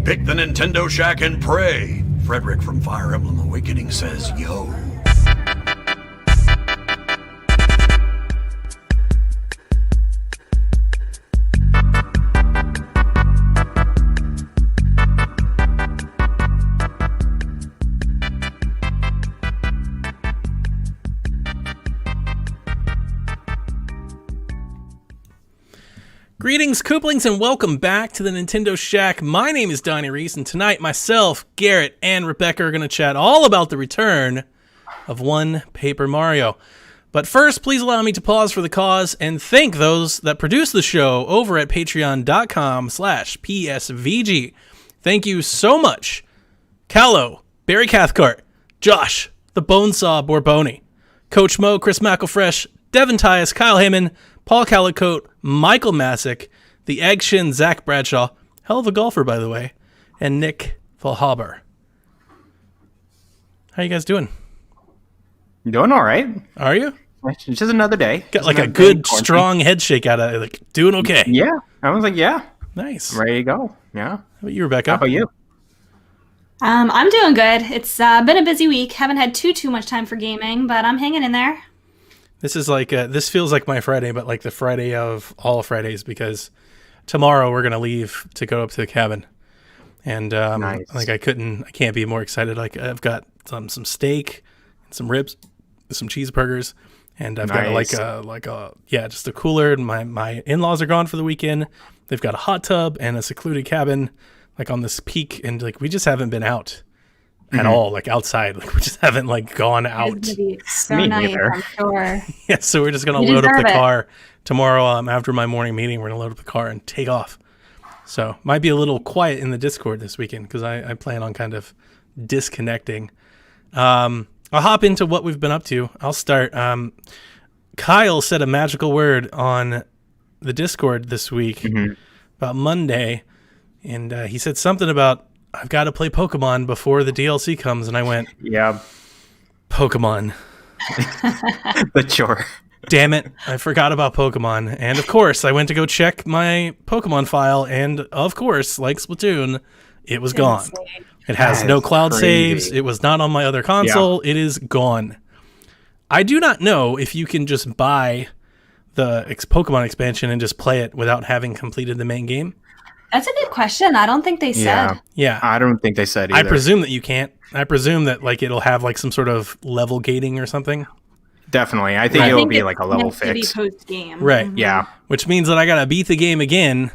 Pick the Nintendo Shack and pray. Frederick from Fire Emblem Awakening says, yo. Greetings, Kooplings, and welcome back to the Nintendo Shack. My name is Donnie Reese, and tonight myself, Garrett, and Rebecca are going to chat all about the return of One Paper Mario. But first, please allow me to pause for the cause and thank those that produce the show over at patreon.com/PSVG. Thank you so much. Callow, Barry Cathcart, Josh, the Bonesaw Borboni, Coach Mo, Chris McElfresh, Devin Tyus, Kyle Heyman, Paul Calicote, Michael Masick, the Egg Shin, Zach Bradshaw, hell of a golfer, by the way, and Nick Valhaber. How you guys doing? Doing all right. Are you? It's just another day. Got like a good, strong head shake out of it. Like, doing okay. Yeah. I was like, yeah. Nice. Ready to go. Yeah. How about you, Rebecca? How about you? I'm doing good. It's been a busy week. Haven't had too much time for gaming, but I'm hanging in there. This is like this feels like my Friday, but like the Friday of all Fridays, because tomorrow we're gonna leave to go up to the cabin, and nice. Like I can't be more excited. Like I've got some steak, some ribs, some cheeseburgers, and I've Nice. got just a cooler. And my in-laws are gone for the weekend. They've got a hot tub and a secluded cabin, like on this peak, and like we just haven't been out at all, like outside. Like we just haven't like gone out. It's gonna be so Me nice, neither. I'm sure. Yeah, so we're just gonna You load up the deserve it. car tomorrow. After my morning meeting, we're gonna load up the car and take off. So might be a little quiet in the Discord this weekend because I plan on kind of disconnecting. I'll hop into what we've been up to. I'll start. Kyle said a magical word on the Discord this week about Monday, and he said something about, I've got to play Pokemon before the DLC comes, and I went, Yeah. Pokemon. The chore. Damn it, I forgot about Pokemon. And of course, I went to go check my Pokemon file, and of course, like Splatoon, it was gone. Insane. It has That no is cloud crazy. saves. It was not on my other console. It is gone. I do not know if you can just buy the Pokemon expansion and just play it without having completed the main game. That's a good question. I don't think they Yeah. said. Yeah, I don't think they said I either. presume that you can't. I presume that like it'll have like some sort of level gating or something. Definitely. I think I it'll think be it's like a level meant to be fix. post-game. Right. Yeah. Which means that I gotta beat the game again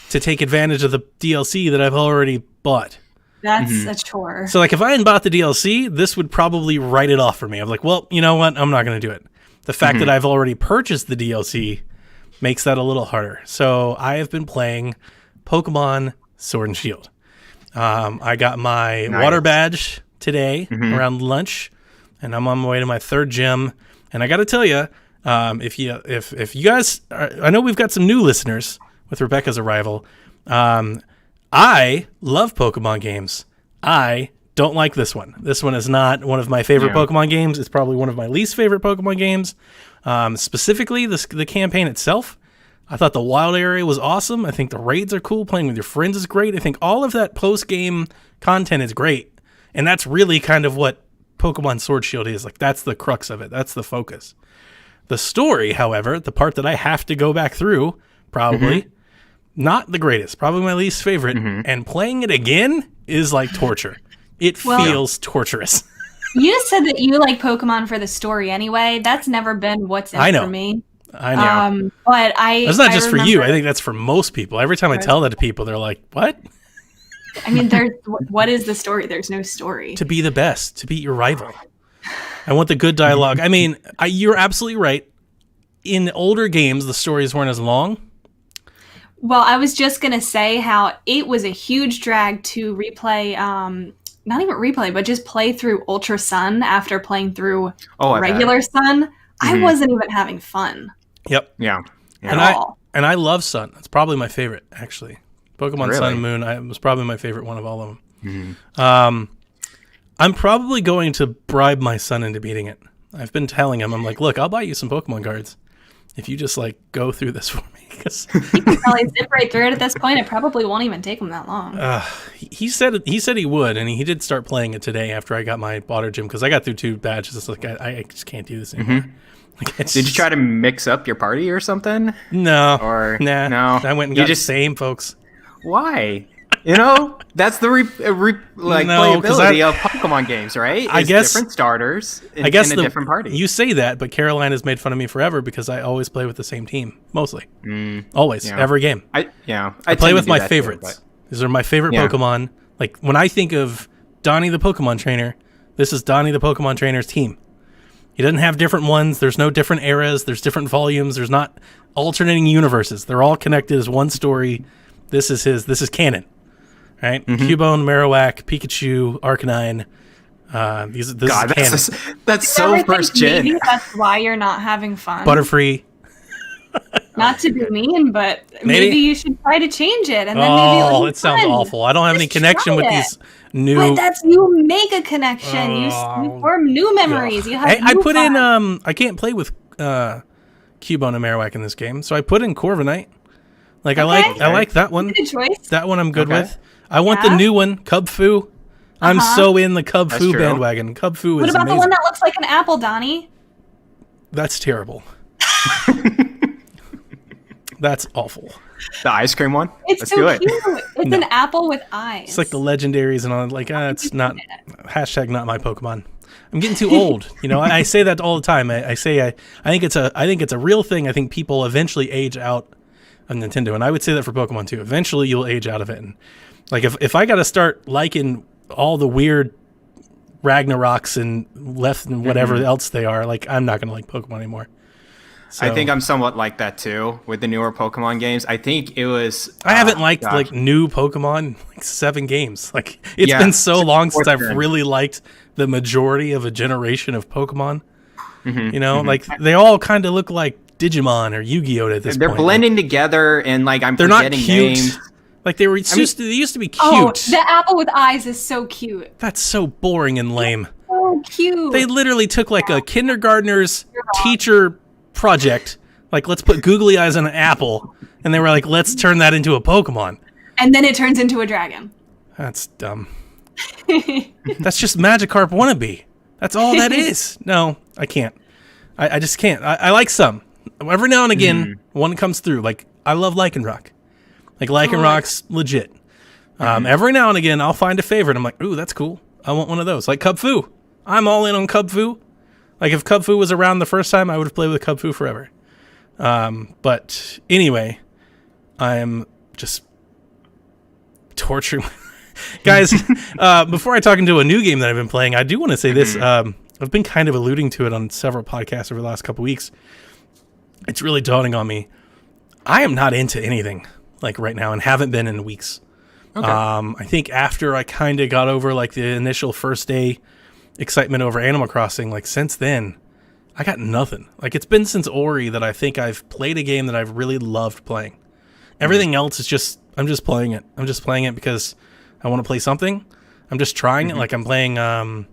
to take advantage of the DLC that I've already bought. That's a chore. So like if I hadn't bought the DLC, this would probably write it off for me. I'm like, well, you know what? I'm not going to do it. The fact that I've already purchased the DLC makes that a little harder. So I have been playing Pokemon Sword and Shield. I got my water badge today around lunch, and I'm on my way to my third gym. And I got to tell you, if you guys, I know we've got some new listeners with Rebecca's arrival. I love Pokemon games. I don't like this one. This one is not one of my favorite Pokemon games. It's probably one of my least favorite Pokemon games. Specifically, the campaign itself. I thought the wild area was awesome. I think the raids are cool. Playing with your friends is great. I think all of that post-game content is great. And that's really kind of what Pokemon Sword Shield is. Like, that's the crux of it. That's the focus. The story, however, the part that I have to go back through, probably not the greatest, probably my least favorite. And playing it again is like torture. It feels torturous. You said that you like Pokemon for the story anyway. That's never been what's in I it know. for me. I know. But That's not just for you. I remember- think that's for most people. Every time I tell that to people, they're like, what? I mean, there's what is the story? There's no story. To be the best, to beat your rival. I want the good dialogue. I mean, you're absolutely right. In older games, the stories weren't as long. Well, I was just going to say how it was a huge drag to replay, not even replay, but just play through Ultra Sun after playing through I bet. regular Sun. I wasn't even having fun Yep. Yeah. at all. And I love Sun. It's probably my favorite, actually. Pokemon Sun Really? and Moon was probably my favorite one of all of them. I'm probably going to bribe my son into beating it. I've been telling him, I'm like, look, I'll buy you some Pokemon cards. if you just like go through this for me, because You can probably zip right through it at this point. It probably won't even take him that long. he said he would, and he did start playing it today after I got my water gym, because I got through 2 badges. It's like I just can't do this anymore. Like, Did you try to mix up your party or something? No, Or nah, no? I went and You got just- the same folks. Why? You know, that's the No, 'cause playability of Pokemon games, right? I Is guess- different starters in I guess a different party. You say that, but Caroline has made fun of me forever because I always play with the same team, mostly, always, yeah. every game. I I play tend with to do my that too, favorites. These are my favorite Yeah. Pokemon. Like when I think of Donnie the Pokemon Trainer, this is Donnie the Pokemon Trainer's team. He doesn't have different ones. There's no different eras. There's different volumes. There's not alternating universes. They're all connected as one story. This is canon. Right? Cubone, Marowak, Pikachu, Arcanine. This God, is canon. that's so Ever think first gen. maybe that's why you're not having fun. Butterfree. Not to be mean, but Maybe- maybe you should try to change it, and then maybe it'll Oh, be it sounds fun. awful. I don't have any Just connection try with it. these new. But that's you make a connection. You form new memories. You have. I new put fun. in I can't play with Cubone and Marowak in this game, so I put in Corviknight. Like I like that one. Good choice. That one I'm good Okay. with. I want the Yeah? new one, Cub Fu. I'm so in the Cub That's Fu true. bandwagon. Cub Fu What is about amazing. the one that looks like an apple, Donnie? That's terrible. That's awful. The ice cream one? It's Let's so do it. cute. It's an apple with eyes. It's like the legendaries and all. Like it's not hashtag not my Pokemon. I'm getting too old. You know, I say that all the time. I think it's a real thing. I think people eventually age out of Nintendo, and I would say that for Pokemon too. Eventually, you'll age out of it. And like if I got to start liking all the weird Ragnaroks and left and whatever else they are, like I'm not gonna like Pokemon anymore. So, I think I'm somewhat like that too with the newer Pokemon games. I think it was. I haven't liked gosh. like new Pokemon in, like 7 games. Like it's Yeah, been so long since I've 4th really liked the majority of a generation of Pokemon. You know, like they all kind of look like Digimon or Yu-Gi-Oh at this They're point. blending together and like They're not forgetting cute. names. Like they used to be cute. Oh, the apple with eyes is so cute. That's so boring and lame. So cute. They literally took like a kindergartner's teacher project. Like, let's put googly eyes on an apple. And they were like, let's turn that into a Pokemon. And then it turns into a dragon. That's dumb. That's just Magikarp wannabe. That's all that is. No, I can't. I just can't. I like some. Every now and again, one comes through. Like, I love Lycanroc. Like, Lycanroc's legit. Every now and again, I'll find a favorite. I'm like, ooh, that's cool. I want one of those. Like Cub Fu. I'm all in on Cub Fu. Like, if Cub Fu was around the first time, I would have played with Cub Fu forever. But anyway, I am just torturing. Guys, before I talk into a new game that I've been playing, I do want to say this. I've been kind of alluding to it on several podcasts over the last couple weeks. It's really dawning on me. I am not into anything like right now and haven't been in weeks. Okay. I think after I kind of got over like the initial first day excitement over Animal Crossing, like since then, I got nothing. Like it's been since Ori that I think I've played a game that I've really loved playing. Everything else is just, I'm just playing it. I'm just playing it because I want to play something. I'm just trying it. Like I'm playing, I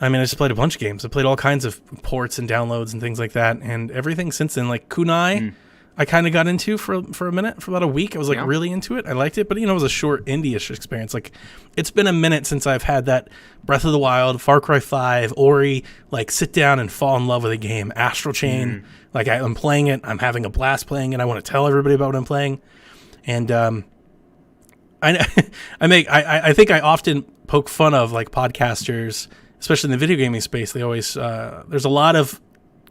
just played a bunch of games. I played all kinds of ports and downloads and things like that. And everything since then, like Kunai, I kind of got into for a minute, for about a week. I was like really into it. I liked it, but it was a short indie-ish experience. Like it's been a minute since I've had that Breath of the Wild, Far Cry 5, Ori, like sit down and fall in love with a game. Astral Chain, like I'm playing it. I'm having a blast playing it. I want to tell everybody about what I'm playing. And I think I often poke fun of like podcasters, especially in the video gaming space. They always there's a lot of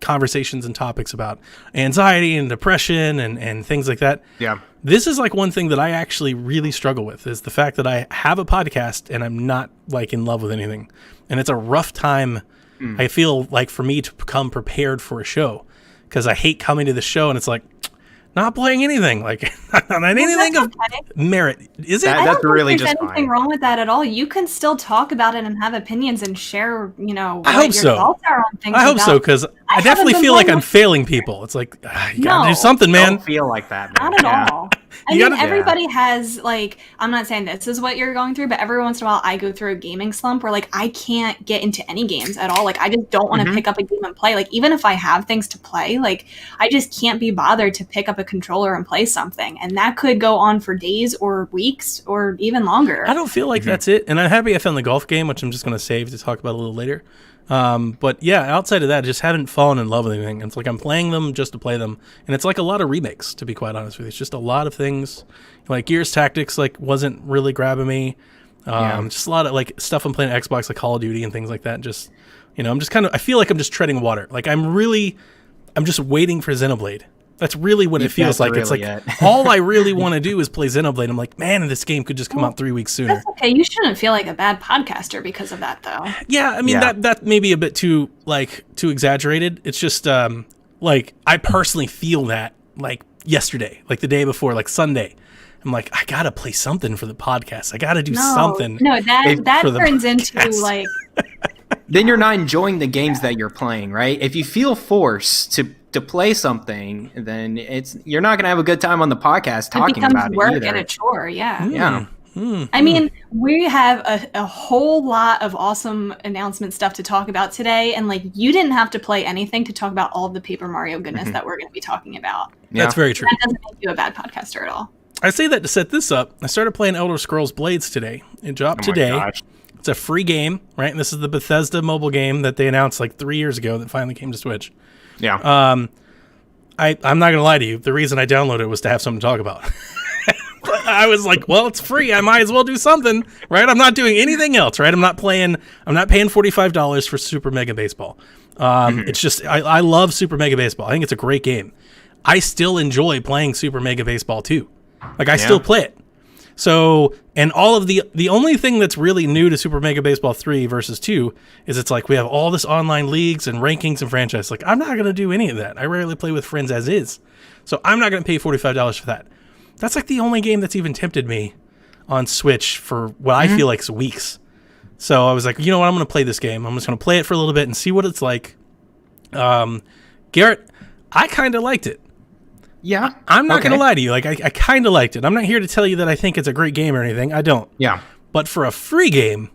conversations and topics about anxiety and depression and things like that. Yeah. This is like one thing that I actually really struggle with is the fact that I have a podcast and I'm not like in love with anything. And it's a rough time. I feel like for me to become prepared for a show because I hate coming to the show and it's like not playing anything, like not anything of merit. Is it? That- I don't that's think really there's just anything fine. wrong with that at all. You can still talk about it and have opinions and share, what I hope your so. thoughts are on things. I hope so without because I definitely feel like I'm failing people. It's like, you gotta do something, man. Don't feel like that, man. Not at all. I mean, gotta- everybody has, like, I'm not saying this is what you're going through, but every once in a while I go through a gaming slump where, like, I can't get into any games at all. Like, I just don't want to pick up a game and play. Like, even if I have things to play, like, I just can't be bothered to pick up a controller and play something. And that could go on for days or weeks or even longer. I don't feel like that's it. And I'm happy I found the golf game, which I'm just going to save to talk about a little later. But yeah, outside of that, I just haven't fallen in love with anything. It's like I'm playing them just to play them. And it's like a lot of remakes, to be quite honest with you. It's just a lot of things. Like Gears Tactics, like, wasn't really grabbing me. Just a lot of like stuff I'm playing on Xbox, like Call of Duty and things like that. Just, I'm just I feel like I'm just treading water. Like I'm just waiting for Xenoblade. That's really what it feels like. It's like all I really want to do is play Xenoblade. I'm like, man, this game could just come out 3 weeks sooner. That's okay. You shouldn't feel like a bad podcaster because of that, though. Yeah, I mean that may be a bit too exaggerated. It's just like I personally feel that like yesterday, like the day before, like Sunday. I'm like, I gotta play something for the podcast. I gotta do something. No, that turns into like. Then you're not enjoying the games that you're playing, right? If you feel forced to play something, then you're not gonna have a good time on the podcast talking about it work either. and a chore, yeah. Yeah. I mean, we have a whole lot of awesome announcement stuff to talk about today, and like you didn't have to play anything to talk about all of the Paper Mario goodness that we're going to be talking about. Yeah. That's very true. That doesn't make you a bad podcaster at all. I say that to set this up. I started playing Elder Scrolls Blades today. It dropped today. Gosh. It's a free game, right? And this is the Bethesda mobile game that they announced like 3 years ago that finally came to Switch. Yeah. I'm not going to lie to you. The reason I downloaded it was to have something to talk about. I was like, well, it's free. I might as well do something, right? I'm not doing anything else, right? I'm not paying $45 for Super Mega Baseball. It's just, I love Super Mega Baseball. I think it's a great game. I still enjoy playing Super Mega Baseball too. Like I still play it. So, and all of the only thing that's really new to Super Mega Baseball 3 versus 2 is it's like we have all this online leagues and rankings and franchise. Like I'm not going to do any of that. I rarely play with friends as is. So I'm not going to pay $45 for that. That's like the only game that's even tempted me on Switch for what I feel like is weeks. So I was like, you know what? I'm going to play this game. I'm just going to play it for a little bit and see what it's like. Garrett, I kind of liked it. Yeah. I'm not going to lie to you. Like I kind of liked it. I'm not here to tell you that I think it's a great game or anything. I don't. Yeah. But for a free game,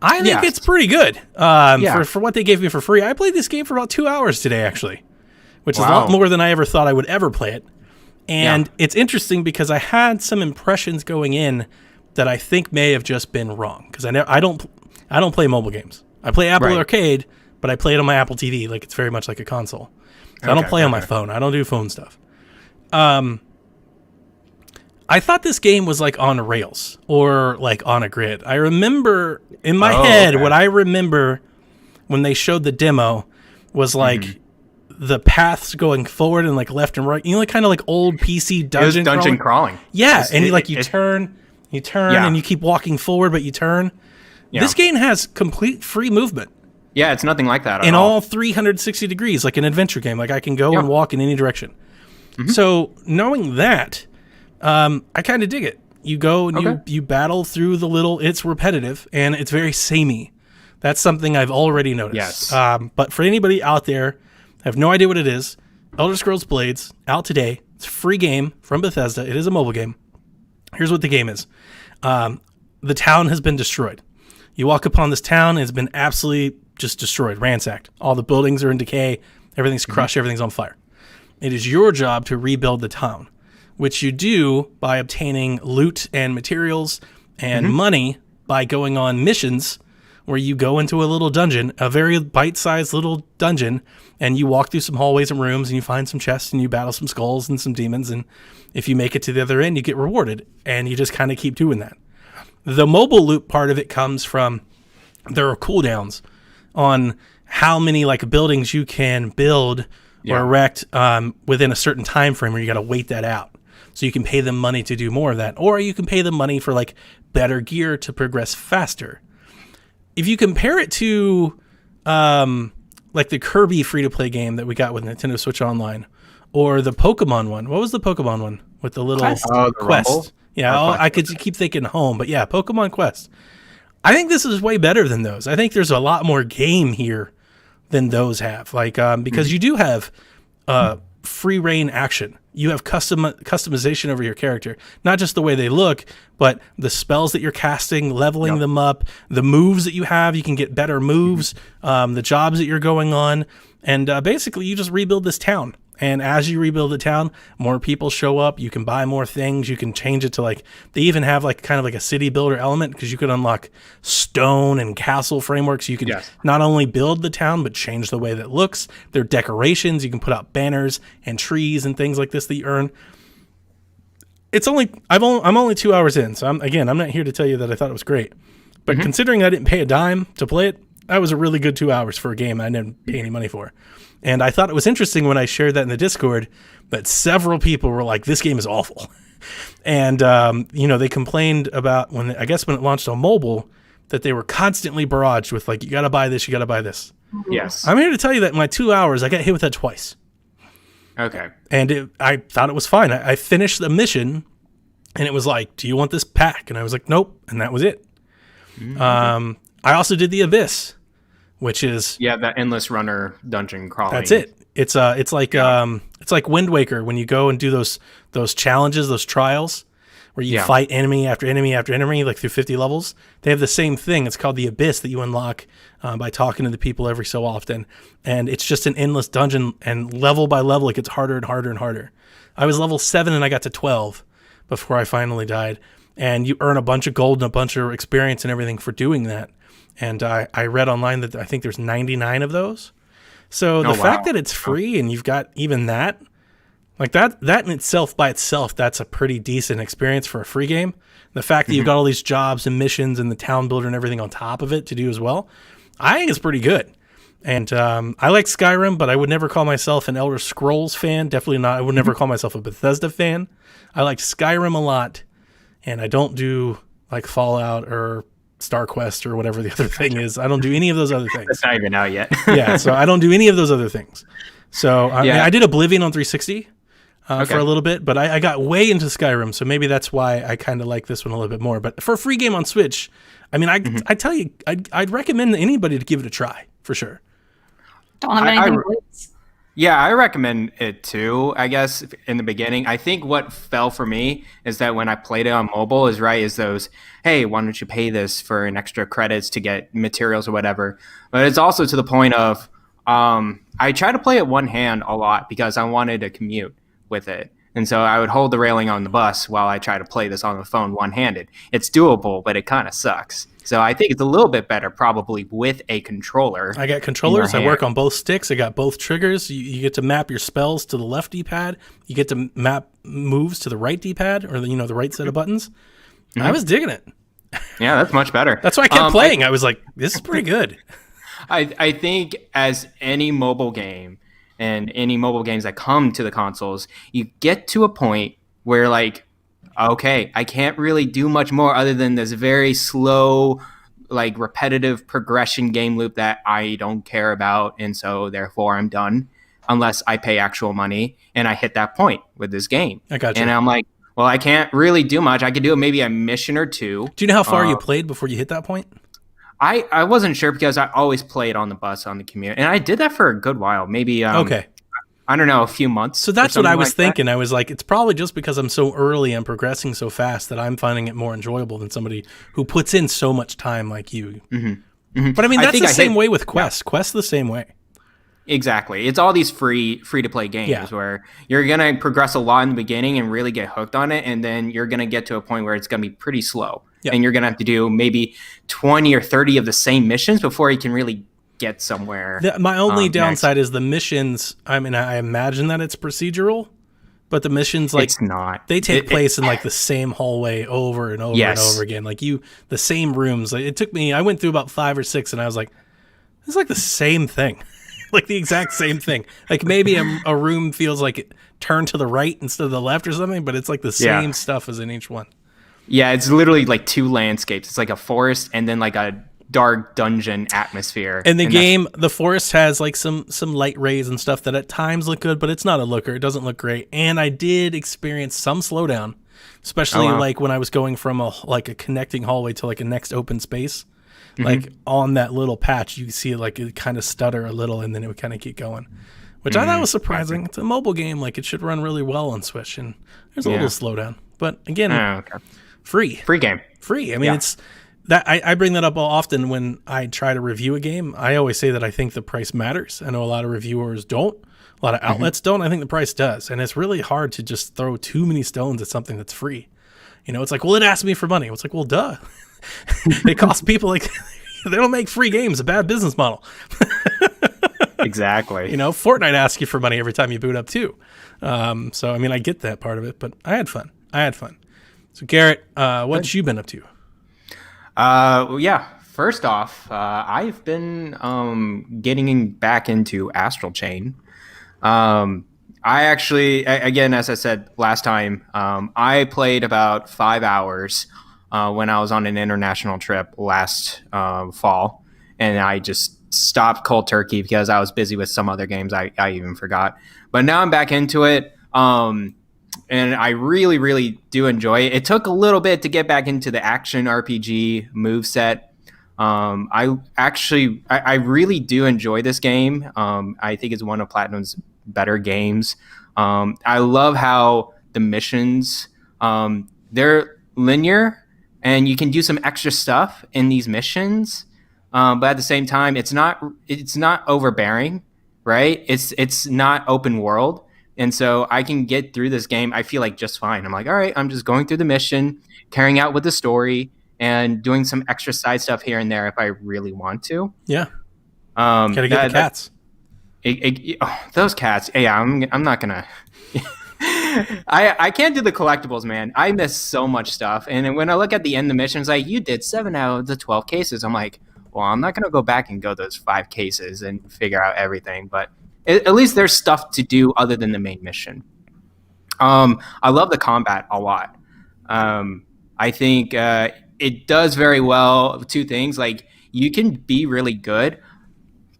I think it's pretty good. For what they gave me for free, I played this game for about 2 hours today, actually, which is a lot more than I ever thought I would ever play it. And it's interesting because I had some impressions going in that I think may have just been wrong because I don't play mobile games. I play Apple Arcade, but I play it on my Apple TV. Like it's very much like a console. So I don't play on my phone. I don't do phone stuff. I thought this game was like on rails or like on a grid. I remember in my head what I remember when they showed the demo was like the paths going forward and like left and right. You know, like kind of like old PC dungeon crawling. Yeah, and you turn and you keep walking forward, but you turn. Yeah. This game has complete free movement. Yeah, it's nothing like that at all 360 degrees, like an adventure game. Like I can go and walk in any direction. So knowing that, I kind of dig it. You go and you battle through it's repetitive and it's very samey. That's something I've already noticed. Yes. But for anybody out there, I have no idea what it is. Elder Scrolls Blades, out today. It's a free game from Bethesda. It is a mobile game. Here's what the game is. The town has been destroyed. You walk upon this town, and it's been absolutely just destroyed, ransacked. All the buildings are in decay. Everything's crushed. Everything's on fire. It is your job to rebuild the town, which you do by obtaining loot and materials and money by going on missions where you go into a little dungeon, a very bite-sized little dungeon, and you walk through some hallways and rooms and you find some chests and you battle some skulls and some demons. And if you make it to the other end, you get rewarded. And you just kind of keep doing that. The mobile loot part of it comes from there are cooldowns on how many like buildings you can build or erect within a certain time frame where you got to wait that out. So you can pay them money to do more of that. Or you can pay them money for like better gear to progress faster. If you compare it to like the Kirby free-to-play game that we got with Nintendo Switch Online or the Pokemon one. What was the Pokemon one with the little Quest? Yeah, I could keep thinking home, but yeah, Pokemon Quest. I think this is way better than those. I think there's a lot more game here than those have. Like, because you do have free reign action. You have customization over your character, not just the way they look, but the spells that you're casting, leveling them up, the moves that you have. You can get better moves, the jobs that you're going on, and basically you just rebuild this town. And as you rebuild the town, more people show up. You can buy more things. You can change it to like, they even have like kind of like a city builder element, because you can unlock stone and castle frameworks. You can not only build the town, but change the way that it looks. There are decorations. You can put out banners and trees and things like this that you earn. I'm only 2 hours in. So I'm not here to tell you that I thought it was great, but considering I didn't pay a dime to play it, that was a really good 2 hours for a game I didn't pay any money for. And I thought it was interesting when I shared that in the Discord that several people were like, this game is awful. And, they complained about when it launched on mobile, that they were constantly barraged with like, you got to buy this, you got to buy this. Yes. I'm here to tell you that in my 2 hours, I got hit with that twice. Okay. And I thought it was fine. I finished the mission and it was like, do you want this pack? And I was like, nope. And that was it. I also did the Abyss, which is that endless runner dungeon crawling. That's it. It's like Wind Waker when you go and do those challenges, those trials where you fight enemy after enemy after enemy, like through 50 levels. They have the same thing. It's called the Abyss that you unlock by talking to the people every so often, and it's just an endless dungeon, and level by level it gets harder and harder and harder. I was level 7 and I got to 12 before I finally died, and you earn a bunch of gold and a bunch of experience and everything for doing that. And I read online that I think there's 99 of those. So the fact that it's free and you've got even that, like that in itself by itself, that's a pretty decent experience for a free game. The fact that you've got all these jobs and missions and the town builder and everything on top of it to do as well, I think it's pretty good. And I like Skyrim, but I would never call myself an Elder Scrolls fan. Definitely not. I would never call myself a Bethesda fan. I like Skyrim a lot, and I don't do like Fallout or StarQuest or whatever the other thing is. I don't do any of those other things. It's not even out yet. Yeah, so I don't do any of those other things. So I did Oblivion on 360 for a little bit, but I got way into Skyrim, so maybe that's why I kind of like this one a little bit more. But for a free game on Switch, I mean, I tell you, I'd recommend anybody to give it a try, for sure. Don't have anything to lose. Yeah, I recommend it too, I guess, in the beginning. I think what fell for me is that when I played it on mobile is those, hey, why don't you pay this for an extra credits to get materials or whatever. But it's also to the point of, I try to play it one hand a lot because I wanted to commute with it. And so I would hold the railing on the bus while I try to play this on the phone one-handed. It's doable, but it kind of sucks. So I think it's a little bit better probably with a controller. I got controllers. I work on both sticks. I got both triggers. You get to map your spells to the left D-pad. You get to map moves to the right D-pad, or the right set of buttons. I was digging it. Yeah, that's much better. That's why I kept playing. I was like, this is pretty good. I think as any mobile game and any mobile games that come to the consoles, you get to a point where like, okay, I can't really do much more other than this very slow, like repetitive progression game loop that I don't care about. And so therefore I'm done unless I pay actual money. And I hit that point with this game. I got you. And I'm like, well, I can't really do much. I could do maybe a mission or two. Do you know how far you played before you hit that point? I wasn't sure because I always played on the bus on the commute. And I did that for a good while. Maybe I don't know, a few months. So that's what I was thinking. I was like, it's probably just because I'm so early and progressing so fast that I'm finding it more enjoyable than somebody who puts in so much time like you. But I mean, that's the same way with Quest. Yeah. Quest's the same way. Exactly. It's all these free to play games where you're going to progress a lot in the beginning and really get hooked on it. And then you're going to get to a point where it's going to be pretty slow. Yep. And you're going to have to do maybe 20 or 30 of the same missions before you can really get somewhere. My only downside is the missions. I mean, I imagine that it's procedural, but the missions, like, it's not. They take place in like the same hallway over and over and over again. Like the same rooms. Like, it took me, I went through about 5 or 6 and I was like, it's like the same thing. Like the exact same thing. Like maybe a room feels like it turned to the right instead of the left or something, but it's like the same stuff as in each one. Yeah, it's literally like 2 landscapes. It's like a forest and then like a dark dungeon atmosphere. In the game, the forest has like some light rays and stuff that at times look good, but it's not a looker. It doesn't look great. And I did experience some slowdown, especially like when I was going from a connecting hallway to like a next open space. like on that little patch, you see like it kind of stutter a little, and then it would kind of keep going, which I thought was surprising. It's a mobile game, like it should run really well on Switch, and there's a little slowdown. But again, free game. Free. I mean, it's that I bring that up often when I try to review a game. I always say that I think the price matters. I know a lot of reviewers don't. A lot of outlets don't. I think the price does. And it's really hard to just throw too many stones at something that's free. You know, it's like, well, it asked me for money. It's like, well, duh. It costs people like they don't make free games. A bad business model. Exactly. You know, Fortnite asks you for money every time you boot up too. So, I mean, I get that part of it, but I had fun. So, Garrett, what you been up to? First off, I've been getting back into Astral Chain. I actually, again, as I said last time, I played about 5 hours when I was on an international trip last fall, and I just stopped cold turkey because I was busy with some other games I even forgot. But now I'm back into it, and I really, really do enjoy it. It took a little bit to get back into the action RPG moveset. I really do enjoy this game. I think it's one of Platinum's better games. I love how the missions, they're linear and you can do some extra stuff in these missions. But at the same time, it's not overbearing, right? It's not open world. And so I can get through this game, I feel like just fine. I'm like, all right, I'm just going through the mission, carrying out with the story, and doing some extra side stuff here and there if I really want to. Yeah. Gotta get the cats. Those cats. Yeah, I'm not gonna. I can't do the collectibles, man. I miss so much stuff. And when I look at the end of the mission, it's like, you did 7 out of the 12 cases. I'm like, well, I'm not gonna go back and go those 5 cases and figure out everything. But at least there's stuff to do other than the main mission. I love the combat a lot. I think it does very well 2 things. Like, you can be really good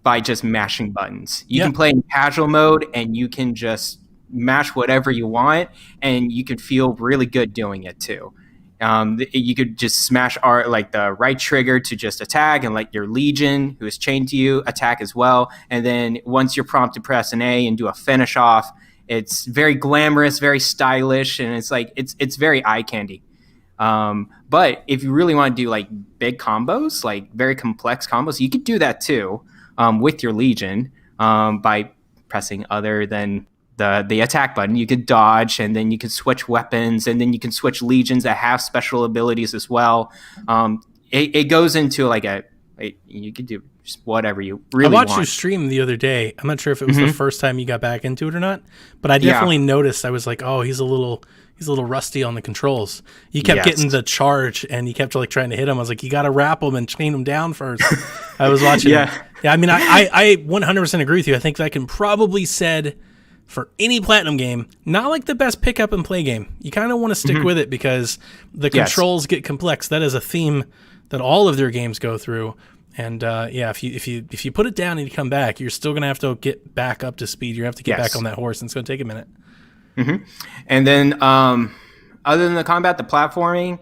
by just mashing buttons. You can play in casual mode and you can just mash whatever you want, and you can feel really good doing it too. You could just smash the right trigger to just attack, and let your Legion, who is chained to you, attack as well. And then once you're prompted, press an A and do a finish off. It's very glamorous, very stylish, and it's very eye candy. But if you really want to do like big combos, like very complex combos, you could do that too with your Legion by pressing other than the attack button. You could dodge, and then you can switch weapons, and then you can switch Legions that have special abilities as well. It goes into you could do just whatever you really want. I watched you stream the other day. I'm not sure if it was the first time you got back into it or not, but I definitely noticed. I was like, oh, he's a little rusty on the controls. You kept getting the charge, and you kept trying to hit him. I was like, you got to wrap him and chain him down first. I was watching. Yeah. I mean, I 100% agree with you. I think that can probably said for any Platinum game, not like the best pick up and play game. You kind of want to stick with it because the controls get complex. That is a theme that all of their games go through. And if you put it down and you come back, you're still gonna have to get back up to speed. You have to get back on that horse, and it's gonna take a minute. Mm-hmm. And then, other than the combat, the platforming,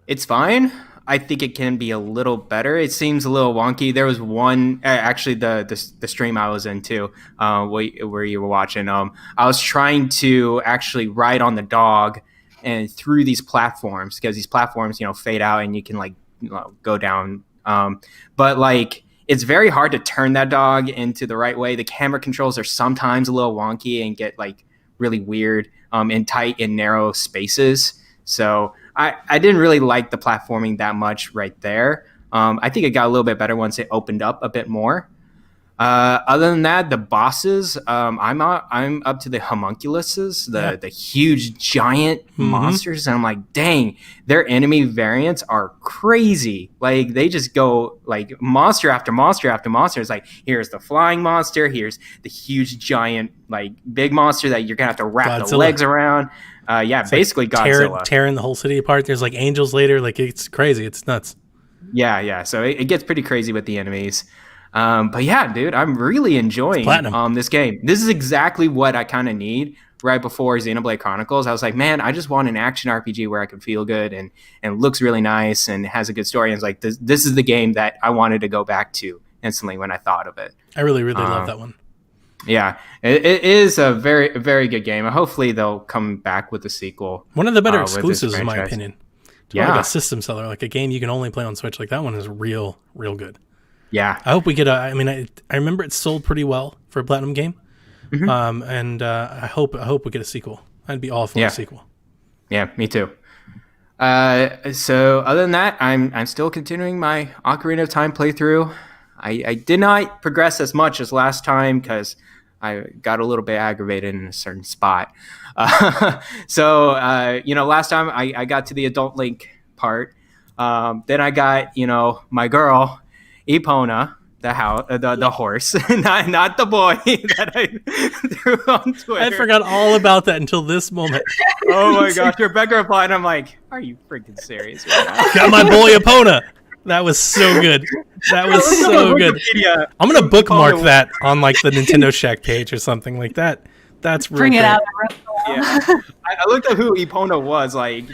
it's fine. I think it can be a little better. It seems a little wonky. There was one, actually, the stream I was in too, where you were watching. I was trying to actually ride on the dog and through these platforms, because these platforms, fade out and you can go down. But it's very hard to turn that dog into the right way. The camera controls are sometimes a little wonky and get really weird in tight and narrow spaces. So I didn't really like the platforming that much right there. I think it got a little bit better once it opened up a bit more. Other than that, the bosses, I'm up to the homunculuses, the huge giant monsters, and I'm like, dang, their enemy variants are crazy. They just go monster after monster after monster. It's like, here's the flying monster, here's the huge giant big monster that you're gonna have to wrap Godzilla. The legs around. Basically Godzilla tearing the whole city apart. There's angels later. It's crazy. It's nuts. Yeah. So it gets pretty crazy with the enemies. But yeah, dude, I'm really enjoying this game. This is exactly what I kind of need right before Xenoblade Chronicles. I was like, man, I just want an action RPG where I can feel good and looks really nice and has a good story. And it's like, this is the game that I wanted to go back to instantly when I thought of it. I really love that one. Yeah, it is a very, very good game. Hopefully they'll come back with a sequel. One of the better exclusives, in my opinion. Yeah. Like a system seller, like a game you can only play on Switch. Like that one is real good. Yeah. I hope we get I remember it sold pretty well for a Platinum game. Mm-hmm. And I hope we get a sequel. I'd be all for a sequel. Yeah, me too. So other than that, I'm still continuing my Ocarina of Time playthrough. I did not progress as much as last time because I got a little bit aggravated in a certain spot. So last time I got to the adult Link part. Then I got, my girl, Epona, the horse, not the boy that I threw on Twitter. I forgot all about that until this moment. Oh my gosh, Rebecca replied, I'm like, are you freaking serious right now? Got my boy Epona. That was so good. That was so good. I'm gonna bookmark that on like the Nintendo Shack page or something like that. That's real Bring it great. out. Yeah, I looked at who Epona was like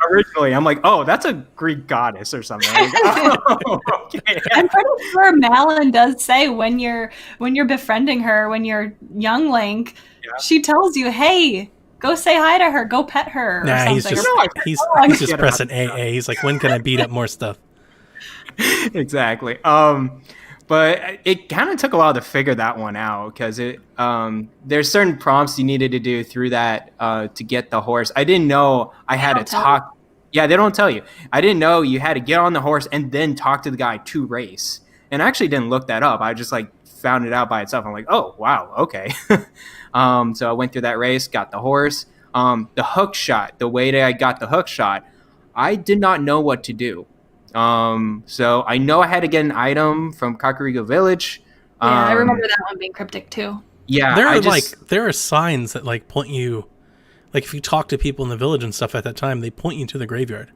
originally. I'm like, oh, that's a Greek goddess or something. Like, oh, okay. I'm pretty sure Malin does say when you're befriending her, when you're young Link, she tells you, "Hey, go say hi to her, go pet her." Nah, or he's something. just just pressing AA. He's like, when can I beat up more stuff? Exactly. But it kind of took a while to figure that one out because there's certain prompts you needed to do through that to get the horse. I didn't know I had to talk. Yeah, they don't tell you. I didn't know you had to get on the horse and then talk to the guy to race. And I actually didn't look that up. I just found it out by itself. I'm like, oh, wow, okay. So I went through that race, got the horse. The hook shot, the way that I got the hook shot, I did not know what to do. So I know I had to get an item from Kakariko Village. Yeah, I remember that one being cryptic too. Yeah, there are signs that point you, like if you talk to people in the village and stuff at that time, they point you to the graveyard.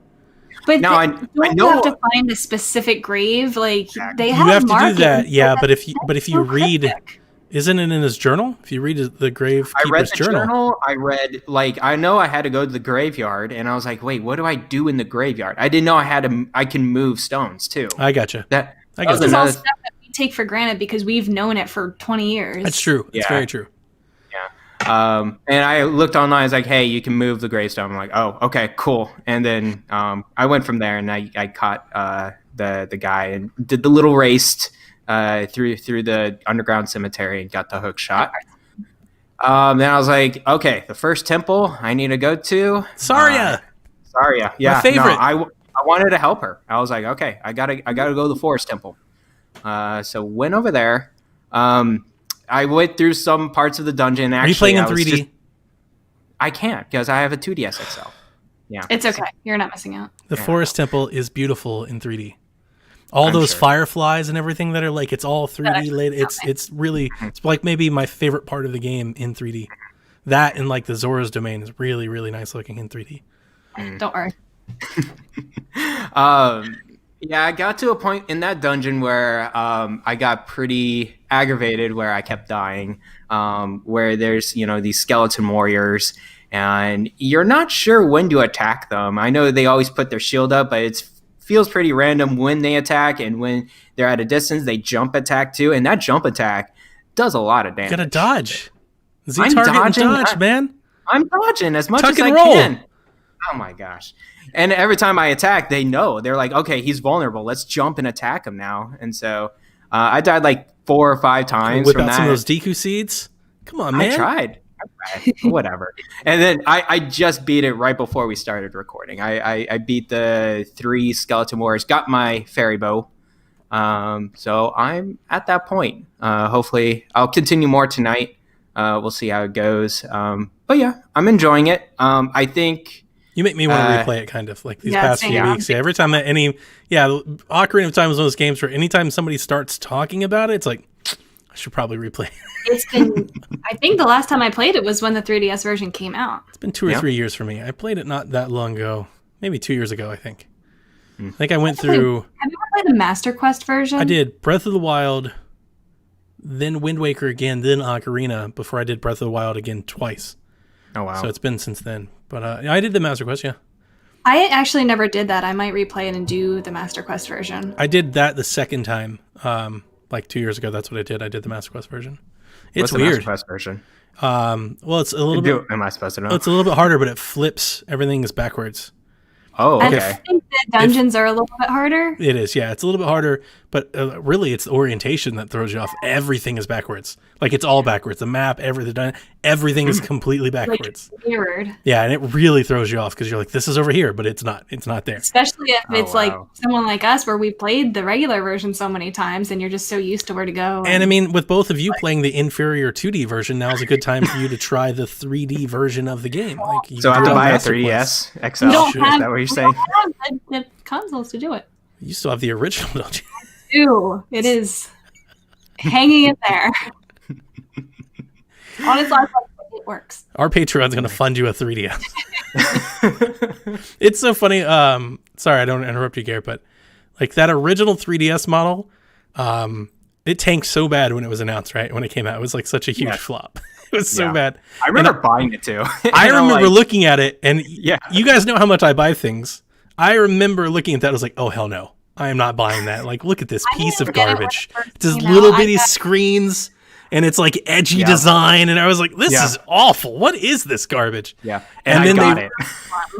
But now I know you have to find a specific grave. Like they you have to do that. Yeah, but if you read. Cryptic. Isn't it in his journal? If you read the gravekeeper's journal. I read, I know I had to go to the graveyard, and I was like, wait, what do I do in the graveyard? I didn't know I can move stones, too. I gotcha. This is all stuff that we take for granted because we've known it for 20 years. That's true. It's very true. Yeah. And I looked online, I was like, hey, you can move the gravestone. I'm like, oh, okay, cool. And then I went from there, and I caught the guy and did the little race through the underground cemetery and got the hook shot. Then I was like, okay, the first temple I need to go to Saria, yeah, my favorite. No, I wanted to help her. I was like, okay, I gotta go to the forest temple. So went over there. I went through some parts of the dungeon. Actually, are you playing in 3D? I can't because I have a 2DS XL. Yeah, it's okay. You're not missing out. The forest temple is beautiful in 3D. All those fireflies and everything that are like, it's all 3D laid. It's really, it's like maybe my favorite part of the game in 3D. That and like the Zora's Domain is really, really nice looking in 3D. Don't worry. Yeah, I got to a point in that dungeon where I got pretty aggravated where I kept dying, where there's, these skeleton warriors and you're not sure when to attack them. I know they always put their shield up, but it feels pretty random when they attack, and when they're at a distance, they jump attack too, and that jump attack does a lot of damage. You gotta dodge. Z-target and dodge, man. I'm dodging as much Tuck as and I roll. can. Oh my gosh. And every time I attack, they know. They're like, okay, he's vulnerable. Let's jump and attack him now. And so I died like 4 or 5 times Whip from out that. some of those Deku seeds. Come on, man. I tried. Whatever. And then I just beat it right before we started recording. I beat the 3 skeleton warriors, got my fairy bow. So I'm at that point. Hopefully I'll continue more tonight. We'll see how it goes. But yeah, I'm enjoying it. I think you make me want to replay it kind of like these past few weeks. Yeah, every time Ocarina of Time is one of those games where anytime somebody starts talking about it, it's like, I should probably replay it. It's been, I think the last time I played it was when the 3DS version came out. It's been 2 or 3 years for me. I played it not that long ago, maybe 2 years ago, I think. I think I went through. Have you ever played the Master Quest version? I did Breath of the Wild, then Wind Waker again, then Ocarina before I did Breath of the Wild again twice. Oh wow! So it's been since then. But I did the Master Quest, yeah. I actually never did that. I might replay it and do the Master Quest version. I did that the second time, like 2 years ago. That's what I did. I did the Master Quest version. It's What's the weird. Master Quest version? Well, it's a little bit. Am I supposed to know? It's a little bit harder, but it flips. Everything is backwards. Oh, I okay. think the dungeons are a little bit harder. It is, yeah. It's a little bit harder, but really, it's the orientation that throws you off. Everything is backwards. Like it's all backwards. The map, everything is completely backwards. Like, weird. Yeah, and it really throws you off because you're like, this is over here, but it's not. It's not there. Especially if it's like wow. someone like us, where we played the regular version so many times, and you're just so used to where to go. And I mean, with both of you playing the inferior 2D version, now is a good time for you to try the 3D version of the game. Like, So I have to do buy a Master 3DS Quest. XL. You don't Is have- that what you're saying? the consoles to do it. You still have the original, don't you? Ew, it is hanging in there. Honestly, it works. Our Patreon's going to fund you a 3DS. It's so funny. Sorry, I don't interrupt you, Garrett, but like that original 3DS model, it tanked so bad when it was announced, right? When it came out, it was like such a huge flop. It was so bad. I remember buying it too. I remember looking at it, and Yeah. you guys know how much I buy things. I remember looking at that. I was like, oh, hell no. I am not buying that. Like, look at this piece of didn't get it when garbage. it first It's just came out. little I bitty got- screens, and it's like edgy design. And I was like, this is awful. What is this garbage? Yeah, And and then I got they- it.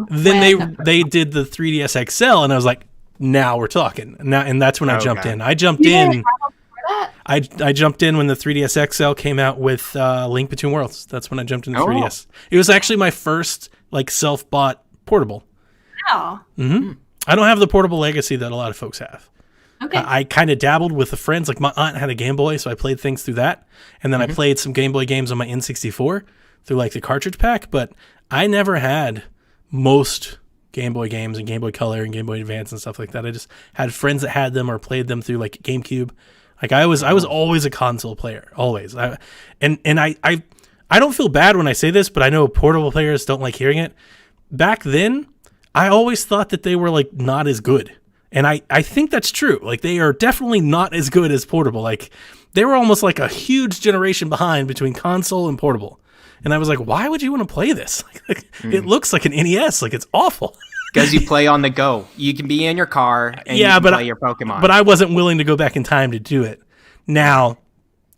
Then they did the 3DS XL, and I was like, now we're talking. And that's when I jumped in. I jumped You didn't in. have them for that? I jumped in when the 3DS XL came out with Link Between Worlds. That's when I jumped into Oh. 3DS. It was actually my first like self-bought portable. Wow. I don't have the portable legacy that a lot of folks have. Okay. I kind of dabbled with the friends. Like my aunt had a Game Boy, so I played things through that. And then I played some Game Boy games on my N64 through like the cartridge pack. But I never had most Game Boy games and Game Boy Color and Game Boy Advance and stuff like that. I just had friends that had them or played them through like GameCube. Like I was always a console player, always. I don't feel bad when I say this, but I know portable players don't like hearing it. Back then, I always thought that they were like not as good. And I think that's true. Like they are definitely not as good as portable. Like they were almost like a huge generation behind between console and portable. And I was like, why would you want to play this? It looks like an NES. Like it's awful. Because you play on the go. You can be in your car and you can play your Pokemon. But I wasn't willing to go back in time to do it. Now,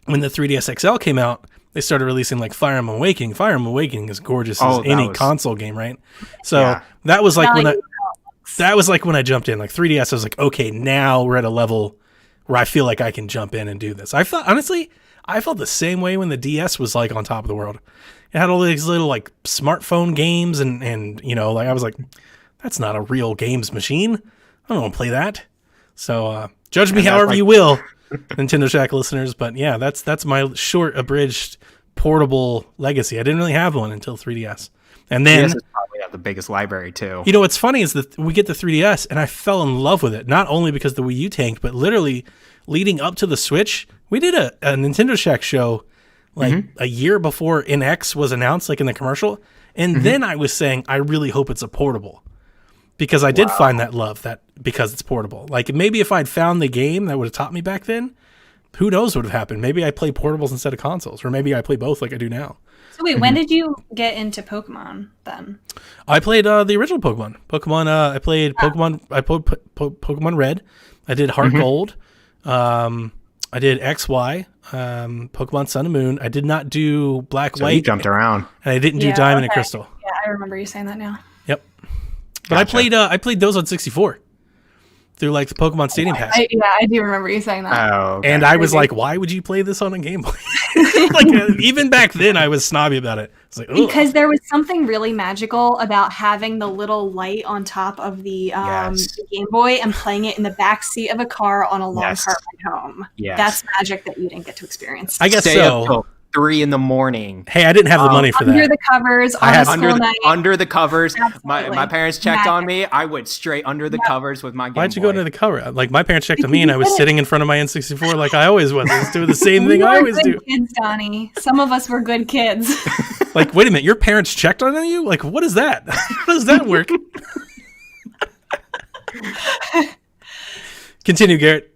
when the 3DS XL came out, they started releasing like Fire Emblem Awakening. Fire Emblem Awakening is gorgeous as any console game, right? So that was like when I jumped in. Like 3DS, I was like, okay, now we're at a level where I feel like I can jump in and do this. I felt the same way when the DS was like on top of the world. It had all these little like smartphone games and you know, like I was like, that's not a real games machine. I don't want to play that. So judge me however you will, Nintendo Shack listeners. But yeah, that's my short, abridged, portable legacy. I didn't really have one until 3DS. And then 3DS is probably have the biggest library too. you know what's funny is that we get the 3DS and I fell in love with it. Not only because the Wii U tanked, but literally leading up to the Switch, we did a Nintendo Shack show like a year before NX was announced, like in the commercial. And then I was saying, I really hope it's a portable. Because I did find that love that because it's portable. Like maybe if I'd found the game that would have taught me back then, who knows what would have happened? Maybe I play portables instead of consoles, or maybe I play both like I do now. So wait, when did you get into Pokemon then? I played the original Pokemon. I played Pokemon. I played Pokemon Red. I did Heart Gold. I did XY. Pokemon Sun and Moon. I did not do Black, So White. you jumped around. And I didn't do Diamond and Crystal. Yeah, I remember you saying that now. Yep. But I played those on 64 through like the Pokemon Stadium Pass. I do remember you saying that. Oh, okay. And I was like, why would you play this on a Game Boy? Like even back then I was snobby about it. It's like, ugh. Because there was something really magical about having the little light on top of the Game Boy and playing it in the back seat of a car on a long car ride home. Yes. That's magic that you didn't get to experience. I guess Stay so. up till 3 a.m. Hey, I didn't have the money for Under that. the covers I on had a Under school the, night. under the covers. Absolutely. My parents checked on Magic. me. I went straight under the covers with my Game Why'd you Boy. go into the cover? Like my parents checked on me Because and I you was did it. sitting in front of my N64 like I always was. I was doing the same We thing I were always good do. kids, Donnie. Some of us were good kids. Like, wait a minute, your parents checked on you? Like, what is that? How does that work? Continue, Garrett.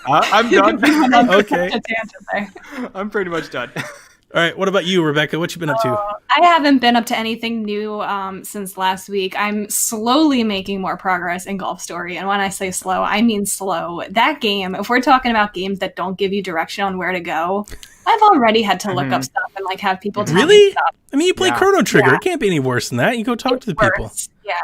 I'm done. Okay. A tangent there. I'm pretty much done. All right. What about you, Rebecca? What you been up to? I haven't been up to anything new since last week. I'm slowly making more progress in Golf Story. And when I say slow, I mean slow. That game, if we're talking about games that don't give you direction on where to go, I've already had to look up stuff and like have people tell me Really? stuff. I mean, you play Chrono Trigger. It can't be any worse than that. You go talk to the people. Worse. Yeah.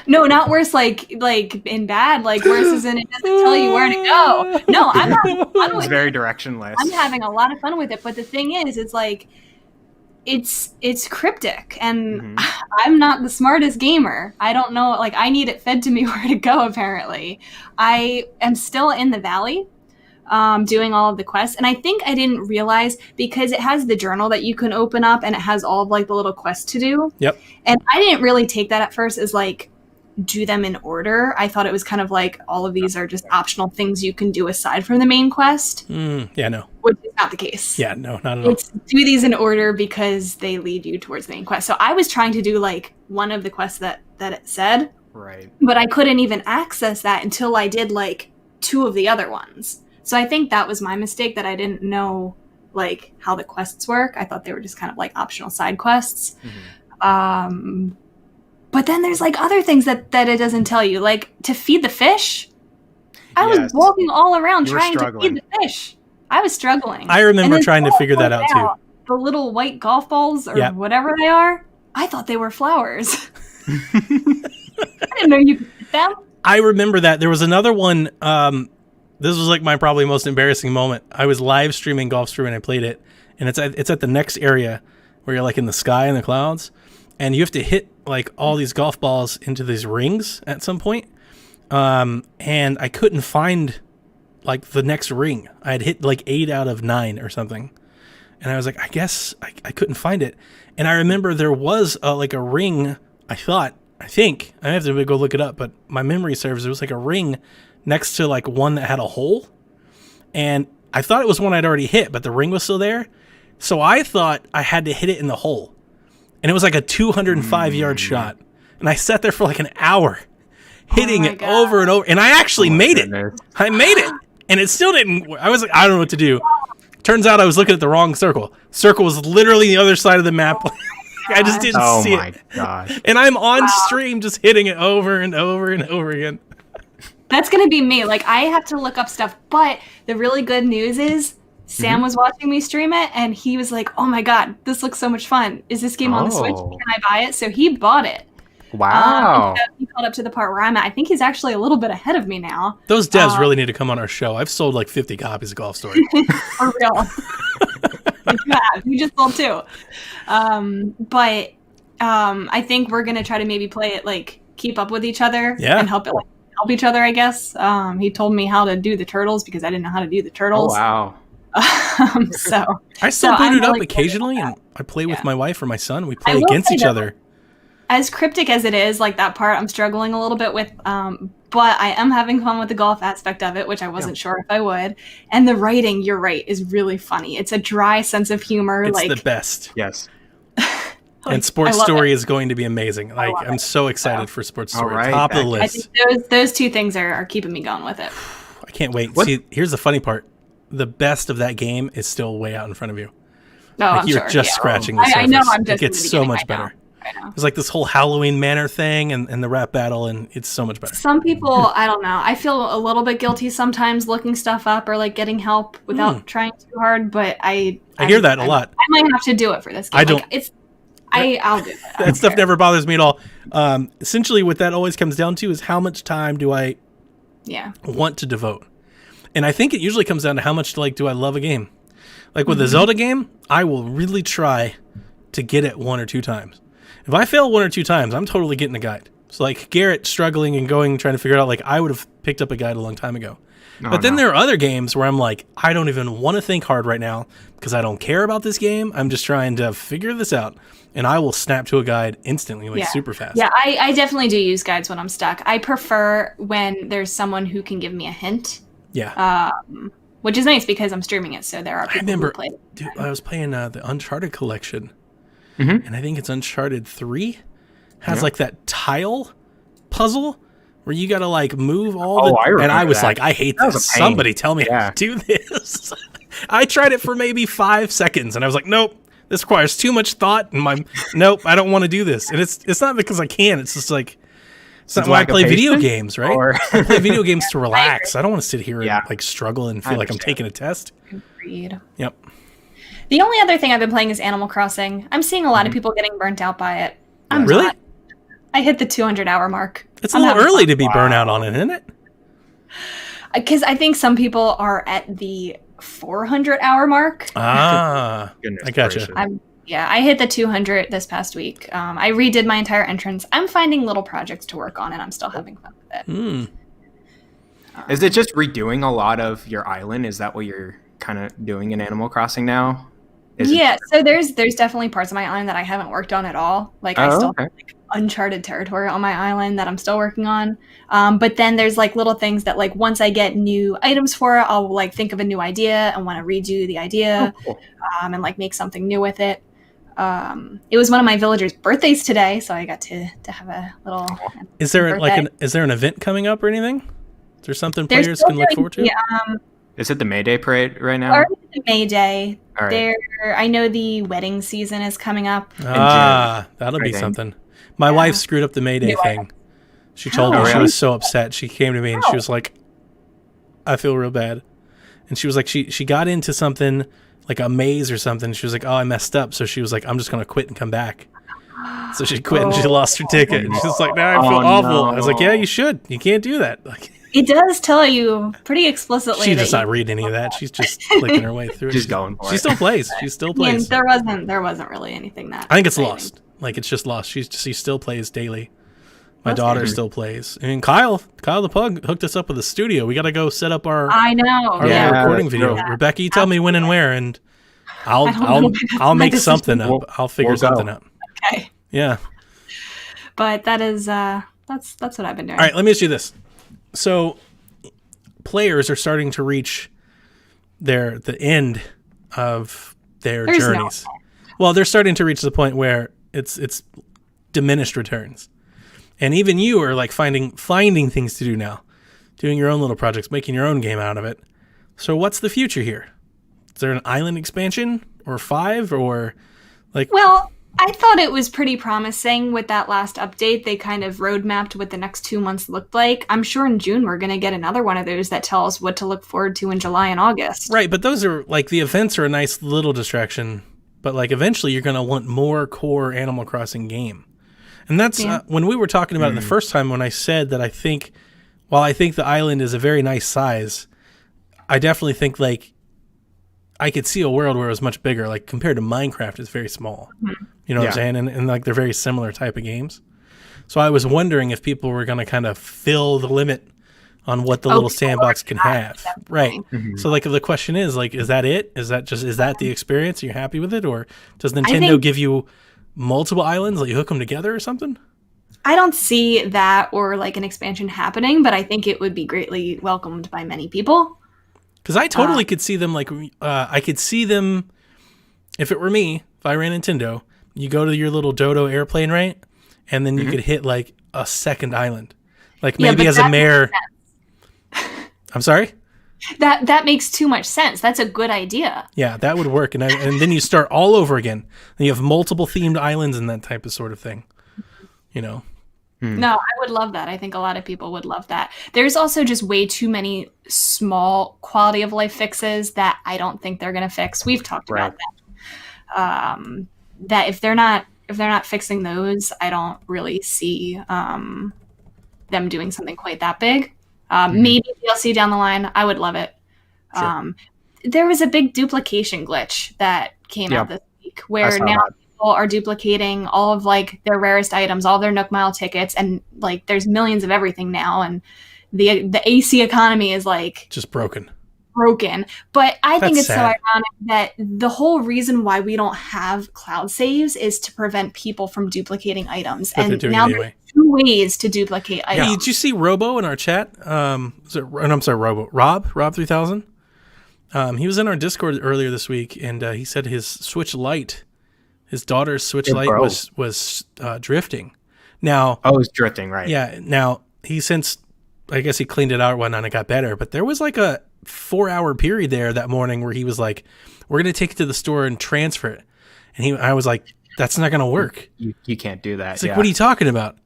No, not worse like in bad. Like worse as in it doesn't tell you where to go. No, I'm having fun It's with very it. directionless. I'm having a lot of fun with it. But the thing is, it's like it's cryptic, and I'm not the smartest gamer. I don't know. Like I need it fed to me where to go. Apparently, I am still in the valley. Doing all of the quests, and I think I didn't realize because it has the journal that you can open up and it has all of like the little quests to do. Yep. And I didn't really take that at first as like do them in order. I thought it was kind of like all of these are just optional things you can do aside from the main quest. Yeah, no. Which is not the case. Yeah, no, not at all. It's do these in order because they lead you towards the main quest. So I was trying to do like one of the quests that it said. Right. But I couldn't even access that until I did like two of the other ones. So I think that was my mistake, that I didn't know like how the quests work. I thought they were just kind of like optional side quests. But then there's like other things that it doesn't tell you, like to feed the fish. I was walking all around trying to feed the fish. I was struggling. I remember trying to figure that out too. The little white golf balls or whatever they are, I thought they were flowers. I didn't know you could eat them. I remember that. There was another one. This was like my probably most embarrassing moment. I was live streaming Golf Story and I played it, and it's at the next area where you're like in the sky and the clouds, and you have to hit like all these golf balls into these rings at some point. And I couldn't find like the next ring. I had hit like 8 out of 9 or something, and I was like, I guess I couldn't find it. And I remember there was like a ring. I think I have to go look it up, but my memory serves. There was like a ring next to like one that had a hole, and I thought it was one I'd already hit, but the ring was still there. So I thought I had to hit it in the hole, and it was like a 205-yard shot. And I sat there for like an hour hitting it over and over, and I actually made it. I made it, and it still didn't. I was like, I don't know what to do. Turns out I was looking at the wrong circle. Circle was literally the other side of the map. I just didn't see it. Oh my gosh. And I'm on stream just hitting it over and over and over again. That's going to be me. Like, I have to look up stuff. But the really good news is Sam was watching me stream it, and he was like, oh my God, this looks so much fun. Is this game on the Switch? Can I buy it? So he bought it. Wow. So he caught up to the part where I'm at. I think he's actually a little bit ahead of me now. Those devs really need to come on our show. I've sold like 50 copies of Golf Story. For real. You just sold 2. But I think we're going to try to maybe play it, like, keep up with each other and help each other, I guess. He told me how to do the turtles because I didn't know how to do the turtles. Oh, wow. So I still boot it up occasionally, and I play with my wife or my son. We play against each other. As cryptic as it is, like that part I'm struggling a little bit with, but I am having fun with the golf aspect of it, which I wasn't sure if I would. And the writing, you're right, is really funny. It's a dry sense of humor. It's like the best. Yes. And Sports Story is going to be amazing. Like, I'm so excited for Sports Story. Right, top of the list. I think those 2 things are keeping me going with it. I can't wait. See, here's the funny part. The best of that game is still way out in front of you. No, like, I'm you're sure. just scratching the surface. I know. I'm just. It gets so much better. There's like this whole Halloween Manor thing and the rap battle, and it's so much better. Some people, I don't know. I feel a little bit guilty sometimes looking stuff up or like getting help without trying too hard. But I hear that a lot. I might have to do it for this game. I don't. Like, I'll do it. That stuff never bothers me at all. Essentially, what that always comes down to is how much time do I want to devote. And I think it usually comes down to how much do I love a game. Like with the Zelda game, I will really try to get it 1 or 2 times. If I fail 1 or 2 times, I'm totally getting a guide. So like Garrett struggling and trying to figure it out, like I would have picked up a guide a long time ago. But then there are other games where I'm like, I don't even want to think hard right now because I don't care about this game. I'm just trying to figure this out. And I will snap to a guide instantly, super fast. Yeah, I definitely do use guides when I'm stuck. I prefer when there's someone who can give me a hint. Yeah. Which is nice because I'm streaming it, so there are people who play it. Dude, I was playing the Uncharted collection, and I think it's Uncharted 3. Has like that tile puzzle where you got to like move all the. I remember and I was that. like, I hate That was this. a pain. Somebody tell me how to do this. I tried it for maybe 5 seconds, and I was like, nope. This requires too much thought, and nope, I don't want to do this. And it's not because I can. It's just like it's not why I play video games, right? Or- I play video games to relax. I don't want to sit here and Yeah. like struggle and feel like I'm taking a test. Agreed. Yep. The only other thing I've been playing is Animal Crossing. I'm seeing a lot of people getting burnt out by it. I'm Really? not. I hit the 200-hour mark. It's a little early to be burnt out on it, isn't it? Because I think some people are at the 400-hour mark. Ah, Goodness I gotcha. gracious. I hit the 200 this past week. I redid my entire entrance. I'm finding little projects to work on, and I'm still having fun with it. Hmm. Is it just redoing a lot of your island? Is that what you're kind of doing in Animal Crossing now? So there's definitely parts of my island that I haven't worked on at all. Like I still have like uncharted territory on my island that I'm still working on. But then there's like little things that like once I get new items for it, I'll like think of a new idea and want to redo the idea and like make something new with it. It was one of my villagers' birthdays today, so I got to have a little. Is there birthday. is there an event coming up or anything? Is there something players can look forward to? Is it the May Day parade right now? Already the May Day. All right. I know the wedding season is coming up. Ah, that'll be I think. something. My wife screwed up the May Day thing. She told me she really? was so upset. She came to me and she was like, I feel real bad. And she was like, she got into something like a maze or something. She was like, oh, I messed up. So she was like, I'm just going to quit and come back. So she quit and she lost her ticket. And she's like, now I feel awful. no. I was like, yeah, you should. You can't do that. Like, It does tell you pretty explicitly. she's that just not reading any of that. She's just clicking her way through it. Just going for She it. still plays. She still I mean, plays. there wasn't really anything that. I think it's exciting. lost. Like it's just lost. She still plays daily. My That's daughter good. still plays. And Kyle the Pug hooked us up with a studio. We got to go set up our I know. our Yeah, little recording that's video. true. Rebecca, you tell me when and where, and I don't know. I'll My make decision. something up. We'll- I'll figure we'll go. something out. Okay. Yeah. But that is that's what I've been doing. All right. Let me ask you this. So, players are starting to reach the end of their There's no journeys. Well, they're starting to reach the point where it's diminished returns, and even you are like finding things to do now, doing your own little projects, making your own game out of it. So, what's the future here? Is there an island expansion or 5 or like? Well, I thought it was pretty promising with that last update. They kind of roadmapped what the next 2 months looked like. I'm sure in June we're going to get another one of those that tell us what to look forward to in July and August. Right, but those are like the events are a nice little distraction, but like eventually you're going to want more core Animal Crossing game. And that's when we were talking about it the first time when I said that while I think the island is a very nice size, I definitely think like I could see a world where it was much bigger, like compared to Minecraft, it's very small. You know what I'm saying? And like they're very similar type of games. So I was wondering if people were going to kind of fill the limit on what the little sandbox can have. Right. So like the question is like, is that it? Is that the experience? Are you happy with it? Or does Nintendo think- give you multiple islands, like you hook them together or something? I don't see that or like an expansion happening, but I think it would be greatly welcomed by many people. Because I totally could see them like, I could see them, if it were me, if I ran Nintendo, you go to your little Dodo airplane, right? And then you could hit like a second island. Like maybe but as a that mayor. I'm sorry? That makes too much sense. That's a good idea. Yeah, that would work. And then you start all over again. And you have multiple themed islands and that type of sort of thing. You know? No, I would love that. I think a lot of people would love that. There's also just way too many small quality of life fixes that I don't think they're going to fix. We've talked about that. That if they're not fixing those, I don't really see them doing something quite that big. Maybe DLC down the line. I would love it. Sure. There was a big duplication glitch that came out this week where now people are duplicating all of like their rarest items, all their Nook Mile tickets, and like there's millions of everything now, and the AC economy is like Just broken. But I think That's it's sad. so ironic that the whole reason why we don't have cloud saves is to prevent people from duplicating items. But they're And doing now it anyway. there's 2 ways to duplicate Hey, items. did you see Robo in our chat? I'm sorry, Rob 3000. He was in our Discord earlier this week, and he said his Switch Lite, his daughter's Switch Lite was drifting. Now, Oh, it's drifting, right? yeah. Now, he since, I guess he cleaned it out and whatnot and it got better, but there was like a 4-hour period there that morning where he was like, we're going to take it to the store and transfer it. And I was like, that's not going to work. You can't do that. It's like, what are you talking about?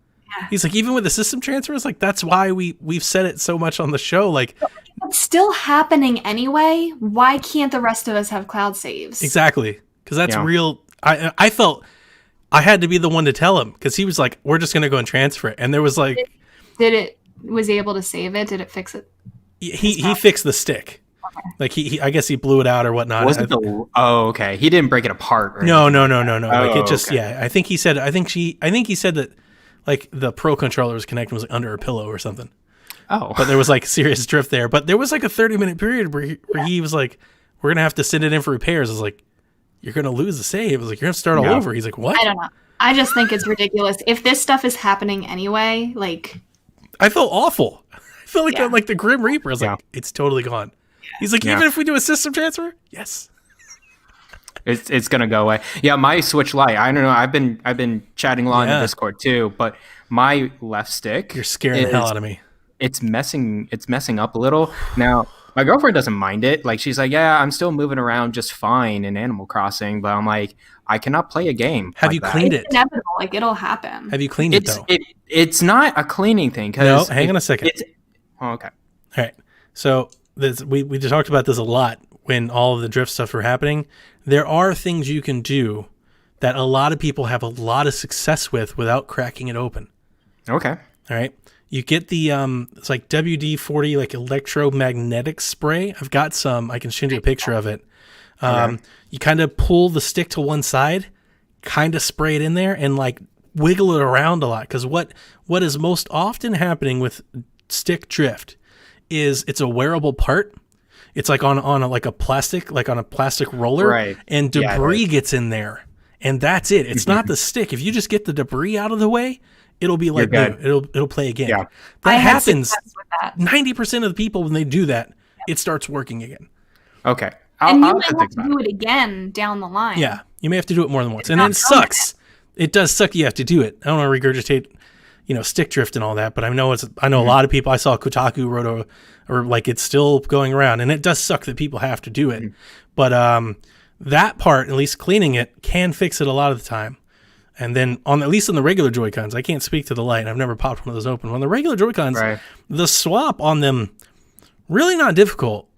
Yeah. He's like, even with the system transfers, like that's why we've said it so much on the show. Like, it's still happening anyway. Why can't the rest of us have cloud saves? Exactly. Because that's real. I felt I had to be the one to tell him because he was like, we're just going to go and transfer it. And there was like, was he able to save it? Did it fix it? He fixed the stick. Okay. Like he I guess he blew it out or whatnot. Okay. He didn't break it apart. Or no. Like it just, I think he said that like the Pro controller was connected was like under a pillow or something. Oh. But there was like serious drift there. But there was like a 30-minute period where he was like, we're going to have to send it in for repairs. I was like, you're going to lose the save. I was like, you're going to start all over. He's like, what? I don't know. I just think it's ridiculous. If this stuff is happening anyway, like. I felt awful. I felt like I'm like the Grim Reaper. I was like, it's totally gone. Yeah. He's like, even if we do a system transfer? Yes. It's going to go away. Yeah, my Switch Lite, I don't know. I've been chatting a lot in Discord too, but my left stick. You're scaring the hell out of me. It's messing up a little. Now, my girlfriend doesn't mind it. Like, she's like, yeah, I'm still moving around just fine in Animal Crossing, but I'm like, I cannall play a game. Have you cleaned it? It's inevitable. Like, it'll happen. Have you cleaned it, though? It's not a cleaning thing. No, hang on a second. Okay. All right. So we just talked about this a lot when all of the drift stuff were happening. There are things you can do that a lot of people have a lot of success with without cracking it open. Okay. All right. You get the it's like WD-40 like electromagnetic spray. I've got some. I can send you a picture of it. You kind of pull the stick to one side, kind of spray it in there, and like wiggle it around a lot. Because what is most often happening with stick drift is it's a wearable part. It's like on a plastic roller, right? And debris gets in there, and that's it. It's not the stick. If you just get the debris out of the way, it'll be like new. It'll play again. Yeah. That happens. 90% of the people when they do that, it starts working again. Okay. And you might have to do it again down the line. Yeah, you may have to do it more than once, and it sucks. It does suck. You have to do it. I don't want to regurgitate, stick drift and all that, but I know a lot of people. I saw Kotaku wrote or like it's still going around, and it does suck that people have to do it. But that part, at least cleaning it, can fix it a lot of the time. And then at least on the regular Joy-Cons, I can't speak to the Lite. I've never popped one of those open. On the regular Joy-Cons, the swap on them really not difficult.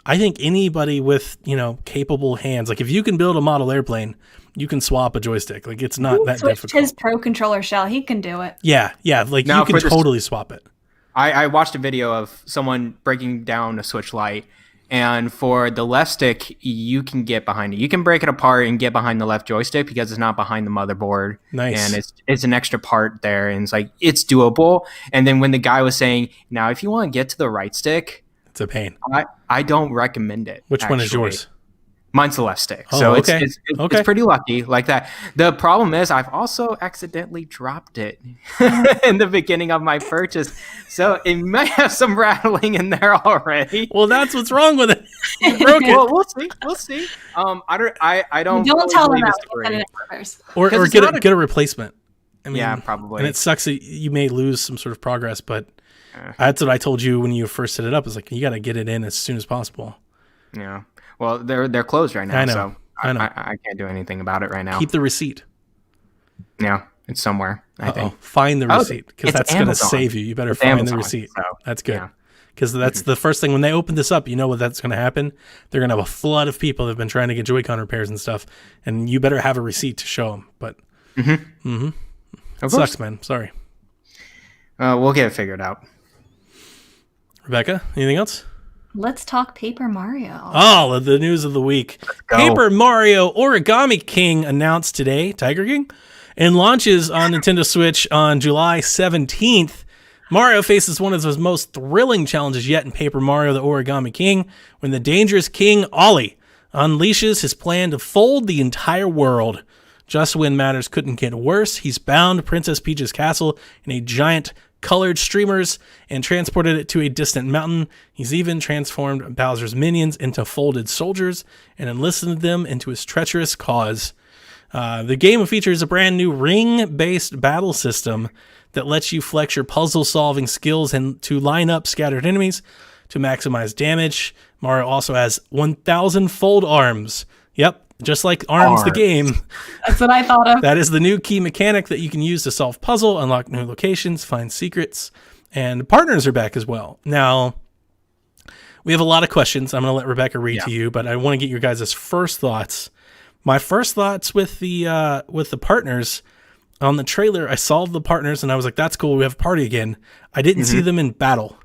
I think anybody with, capable hands, like if you can build a model airplane, you can swap a joystick. Like it's not that difficult. His Pro controller shell, he can do it. Yeah. Like now, you can totally swap it. I watched a video of someone breaking down a Switch Lite, and for the left stick, you can get behind it. You can break it apart and get behind the left joystick because it's not behind the motherboard. Nice. And it's an extra part there, and it's doable. And then when the guy was saying, now if you want to get to the right stick, it's a pain. I don't recommend it. Which one is yours? Mine's the left stick. Oh, so okay. It's pretty lucky like that. The problem is I've also accidentally dropped it in the beginning of my purchase. So it might have some rattling in there already. Well, that's what's wrong with it. You broke it. Well, we'll see. I don't tell them that. Or get a replacement. I mean, yeah, probably. And it sucks that you may lose some sort of progress, but that's what I told you when you first set it up. Is like you got to get it in as soon as possible. Yeah. Well, they're closed right now. I know. So I know. I can't do anything about it right now. Keep the receipt. Yeah, it's somewhere. I think. Find the receipt because that's going to save you. You better find the receipt. So, that's good. Because that's the first thing when they open this up. You know what that's going to happen. They're going to have a flood of people that have been trying to get Joy-Con repairs and stuff, and you better have a receipt to show them. But it sucks, man. Sorry. We'll get it figured out. Rebecca, anything else? Let's talk Paper Mario. Oh, the news of the week. Paper Mario Origami King announced today, Tiger King, and launches on Nintendo Switch on July 17th. Mario faces one of his most thrilling challenges yet in Paper Mario the Origami King when the dangerous King Ollie unleashes his plan to fold the entire world. Just when matters couldn't get worse, he's bound Princess Peach's castle in a giant colored streamers and transported it to a distant mountain. He's even transformed Bowser's minions into folded soldiers and enlisted them into his treacherous cause. The game features a brand new ring-based battle system that lets you flex your puzzle-solving skills and to line up scattered enemies to maximize damage. Mario also has 1,000 fold arms. Yep, just like Arms the game. That's what I thought of. That is the new key mechanic that you can use to solve puzzle, unlock new locations, find secrets, and partners are back as well. Now, we have a lot of questions. I'm going to let Rebecca read to you, but I want to get your guys' first thoughts. My first thoughts with the partners on the trailer, I saw the partners and I was like, that's cool. We have a party again. I didn't see them in battle.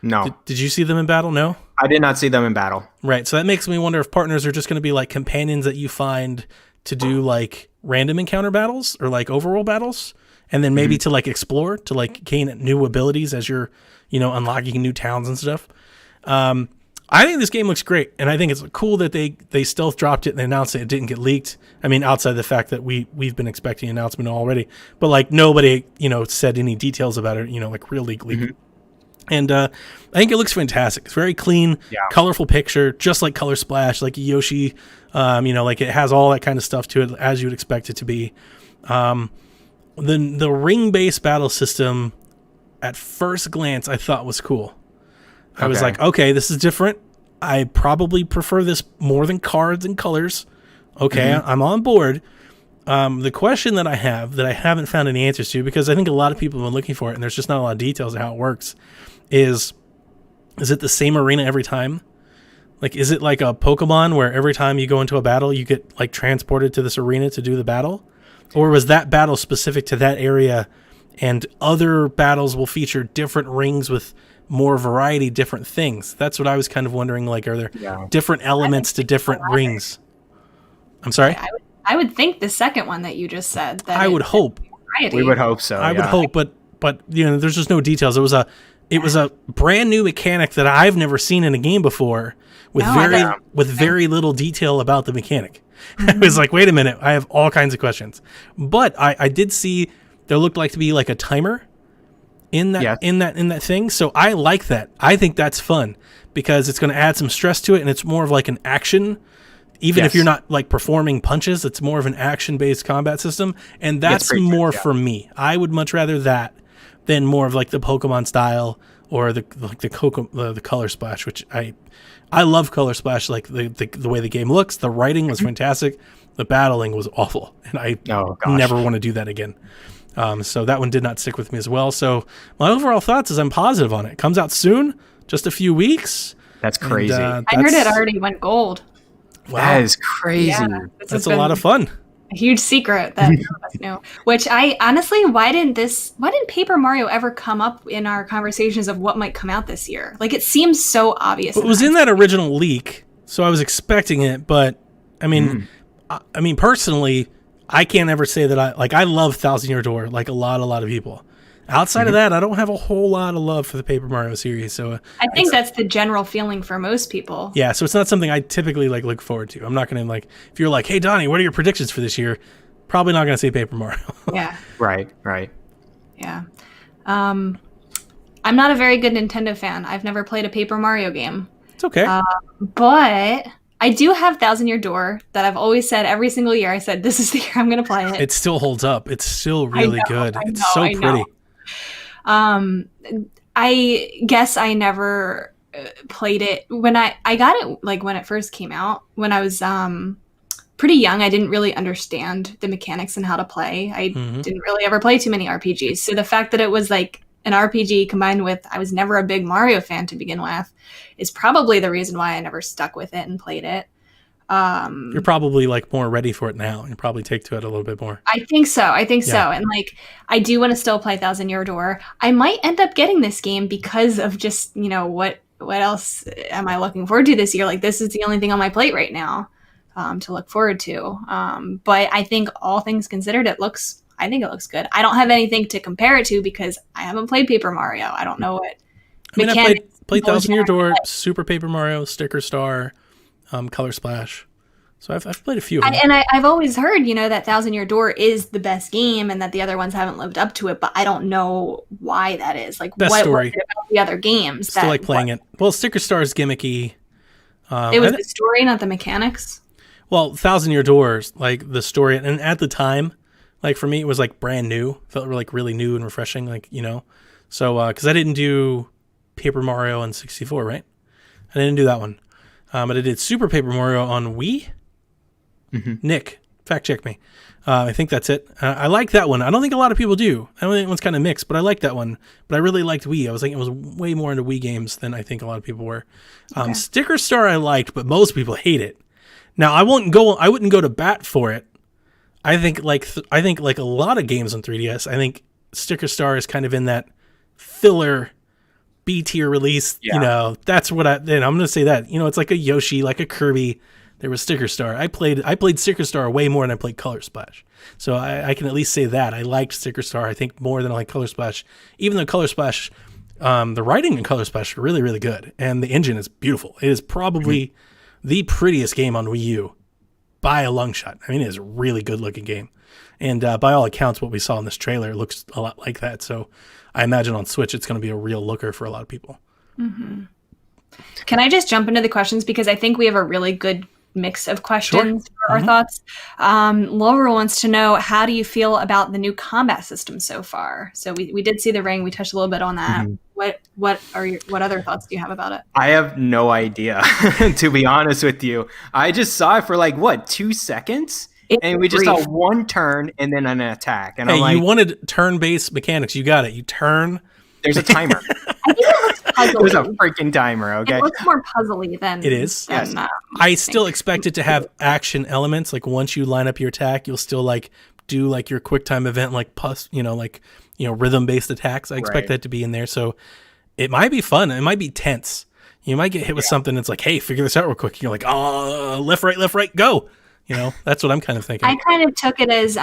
No. Did you see them in battle? No? I did not see them in battle. Right. So that makes me wonder if partners are just going to be like companions that you find to do like random encounter battles or like overworld battles. And then maybe to like explore, to like gain new abilities as you're, unlocking new towns and stuff. I think this game looks great, and I think it's cool that they stealth dropped it and they announced it didn't get leaked. I mean, outside the fact that we've been expecting an announcement already, but like nobody, said any details about it, like real leak. And I think it looks fantastic. It's very clean, colorful picture, just like Color Splash, like Yoshi. Like it has all that kind of stuff to it as you would expect it to be. The ring-based battle system, at first glance, I thought was cool. I was like, okay, this is different. I probably prefer this more than cards and colors. Okay, I'm on board. The question that I have that I haven't found any answers to, because I think a lot of people have been looking for it and there's just not a lot of details of how it works, is it the same arena every time? Like, is it like a Pokemon where every time you go into a battle, you get like transported to this arena to do the battle? Or was that battle specific to that area and other battles will feature different rings with more variety, different things? That's what I was kind of wondering. Like, are there different elements to different rings? I'm sorry? I would think the second one that you just said. That I would hope. We would hope so. I would hope, but there's just no details. It was a brand new mechanic that I've never seen in a game before with very little detail about the mechanic. I was like, wait a minute, I have all kinds of questions. But I did see there looked like to be like a timer in that thing. So I like that. I think that's fun because it's going to add some stress to it, and it's more of like an action. Even if you're not like performing punches, it's more of an action-based combat system, and that's more for me. I would much rather that than more of like the Pokemon style or the Color Splash, which I love Color Splash. Like the way the game looks, the writing was fantastic, the battling was awful, and I never want to do that again. So that one did not stick with me as well. So my overall thoughts is I'm positive on it. It comes out soon, just a few weeks. That's crazy. I heard it already went gold. Wow. That is crazy. Yeah, that's a lot of fun. A huge secret that none of us knew. Which I honestly, why didn't Paper Mario ever come up in our conversations of what might come out this year? Like, it seems so obvious. It was in that original leak, so I was expecting it. But I mean, personally, I can't ever say that I love Thousand Year Door like a lot of people. Outside of that, I don't have a whole lot of love for the Paper Mario series. So I think that's the general feeling for most people. Yeah, so it's not something I typically like look forward to. I'm not going to if you're like, hey, Donnie, what are your predictions for this year? Probably not going to say Paper Mario. Yeah. Right. Yeah. I'm not a very good Nintendo fan. I've never played a Paper Mario game. It's okay. But I do have Thousand Year Door that I've always said every single year. I said, this is the year I'm going to play it. It still holds up. It's still really good. It's so pretty. I guess I never played it when I got it, like when it first came out, when I was pretty young. I didn't really understand the mechanics and how to play. I didn't really ever play too many RPGs. So the fact that it was like an RPG combined with, I was never a big Mario fan to begin with, is probably the reason why I never stuck with it and played it. You're probably like more ready for it now. You probably take to it a little bit more. I think so. And like, I do want to still play Thousand Year Door. I might end up getting this game because of just, what else am I looking forward to this year? Like, this is the only thing on my plate right now to look forward to. But I think all things considered, I think it looks good. I don't have anything to compare it to because I haven't played Paper Mario. I don't know what. I played Thousand Year Door, Super Paper Mario, Sticker Star, Color Splash. So I've played a few of them. And I've always heard, that Thousand Year Door is the best game and that the other ones haven't lived up to it, but I don't know why that is. Like, best what story. Was it about the other games? Still like playing it. Well, Sticker Star is gimmicky. It was the story, not the mechanics. Well, Thousand Year Doors, like the story, and at the time Like for me, it was like brand new. Felt like really new and refreshing. Like so because I didn't do Paper Mario on 64, right? I didn't do that one, but I did Super Paper Mario on Wii. Nick, fact check me. I think that's it. I like that one. I don't think a lot of people do. I don't think that one's kind of mixed, but I like that one. But I really liked Wii. I was thinking it was way more into Wii games than I think a lot of people were. Sticker Star I liked, but most people hate it. Now I wouldn't go to bat for it. I think like a lot of games on 3DS, I think Sticker Star is kind of in that filler B tier release. Yeah. That's what I'm going to say that. It's like a Yoshi, like a Kirby. There was Sticker Star. I played Sticker Star way more than I played Color Splash. So I can at least say that. I liked Sticker Star, I think, more than I like Color Splash. Even though Color Splash, the writing in Color Splash is really, really good. And the engine is beautiful. It is probably the prettiest game on Wii U by a long shot. I mean, it is a really good looking game. And by all accounts, what we saw in this trailer looks a lot like that. So I imagine on Switch, it's going to be a real looker for a lot of people. Mm-hmm. Can I just jump into the questions? Because I think we have a really good mix of questions for our thoughts. Laura wants to know, how do you feel about the new combat system so far? So we did see the ring. We touched a little bit on that. What other thoughts do you have about it? I have no idea, to be honest with you. I just saw it for 2 seconons? And we just saw one turn and then an attack. And I'm like, you wanted turn-based mechanics. You got it. You turn. There's a timer. I think it looks puzzly. There's a freaking timer, okay? It looks more puzzly than it is. Than, yes. I still expect it to have action elements. Like once you line up your attack, you'll still do your quick time event, rhythm-based attacks. I expect that to be in there. So it might be fun. It might be tense. You might get hit with something that's like, hey, figure this out real quick. And you're like, oh, left, right, go. That's what I'm kind of thinking. I kind of took it as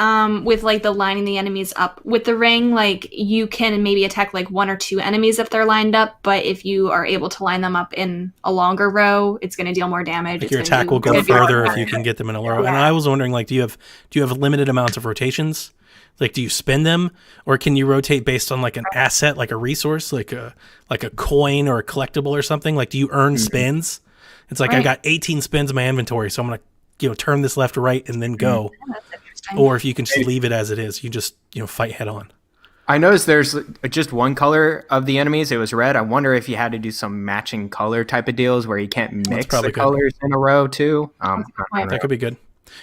with the lining the enemies up with the ring, you can maybe attack 1 or 2 enemies if they're lined up, but if you are able to line them up in a longer row, it's going to deal more damage. Your attack will go further if you can get them in a row. Yeah. And I was wondering, do you have limited amounts of rotations? Do you spend them, or can you rotate based on an asset, like a resource, like a coin or a collectible or something? Do you earn spins? It's I got 18 spins in my inventory, so I'm gonna turn this left or right and then go. Yeah, that's interesting. Or if you can just leave it as it is, you just fight head on. I noticed there's just one color of the enemies. It was red. I wonder if you had to do some matching color type of deals where you can't mix the colors in a row too. That could be good.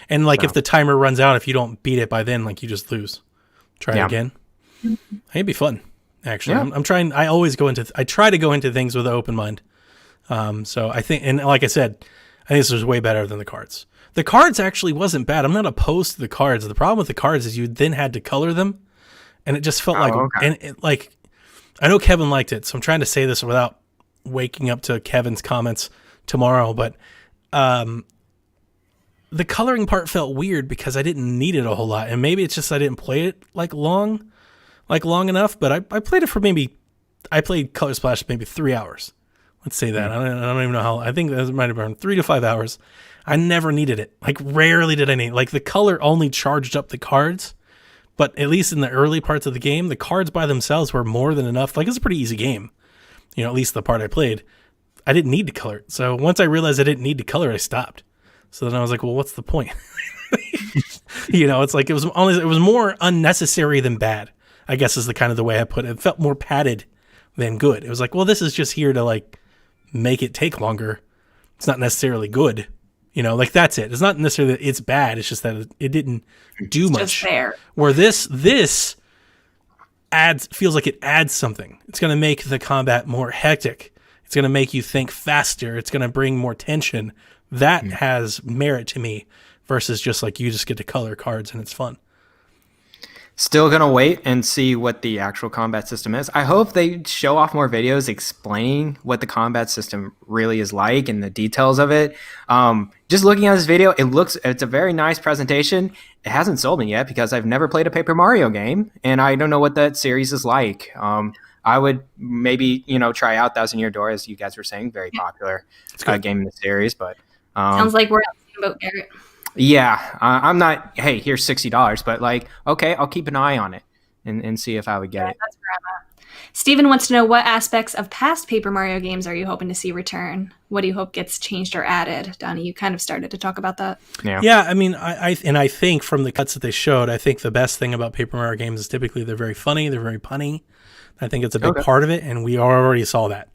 And if the timer runs out, if you don't beat it by then, you just lose. Try it again. It'd be fun. Actually, I'm trying. I try to go into things with an open mind. So I think, and like I said, I think this was way better than the cards. The cards actually wasn't bad. I'm not opposed to the cards. The problem with the cards is you then had to color them, and it just felt I know Kevin liked it, so I'm trying to say this without waking up to Kevin's comments tomorrow, but the coloring part felt weird because I didn't need it a whole lot, and maybe it's just I didn't play it long enough. But I played it for I played Color Splash maybe 3 hours. Let's say that. I don't even know how. I think that might have been 3 to 5 hours. I never needed it. Rarely did I need it. The color only charged up the cards, but at least in the early parts of the game, the cards by themselves were more than enough. It's a pretty easy game. At least the part I played, I didn't need to color it. So once I realized I didn't need to color it, I stopped. So then I was like, well, what's the point? It was more unnecessary than bad, I guess is the kind of the way I put it. It felt more padded than good. It was this is just here to make it take longer. It's not necessarily good. That's it. It's not necessarily that it's bad. It's just that it didn't do much. Just there. Where this feels like it adds something. It's going to make the combat more hectic. It's going to make you think faster. It's going to bring more tension. That has merit to me versus just you just get to color cards and it's fun. Still going to wait and see what the actual combat system is. I hope they show off more videos explaining what the combat system really is like and the details of it. Just looking at this video, it's a very nice presentation. It hasn't sold me yet because I've never played a Paper Mario game and I don't know what that series is like. I would maybe, try out Thousand Year Door, as you guys were saying, very popular game in the series. But sounds like we're on the same boat, Garrett. Yeah, I'm not, hey, here's $60, but okay, I'll keep an eye on it. and see if I would get it. That's where I'm at. Steven wants to know, what aspects of past Paper Mario games are you hoping to see return? What do you hope gets changed or added? Donnie, you kind of started to talk about that. Yeah, I mean, I think from the cuts that they showed, I think the best thing about Paper Mario games is typically they're very funny, they're very punny. I think it's a big part of it, and we already saw that.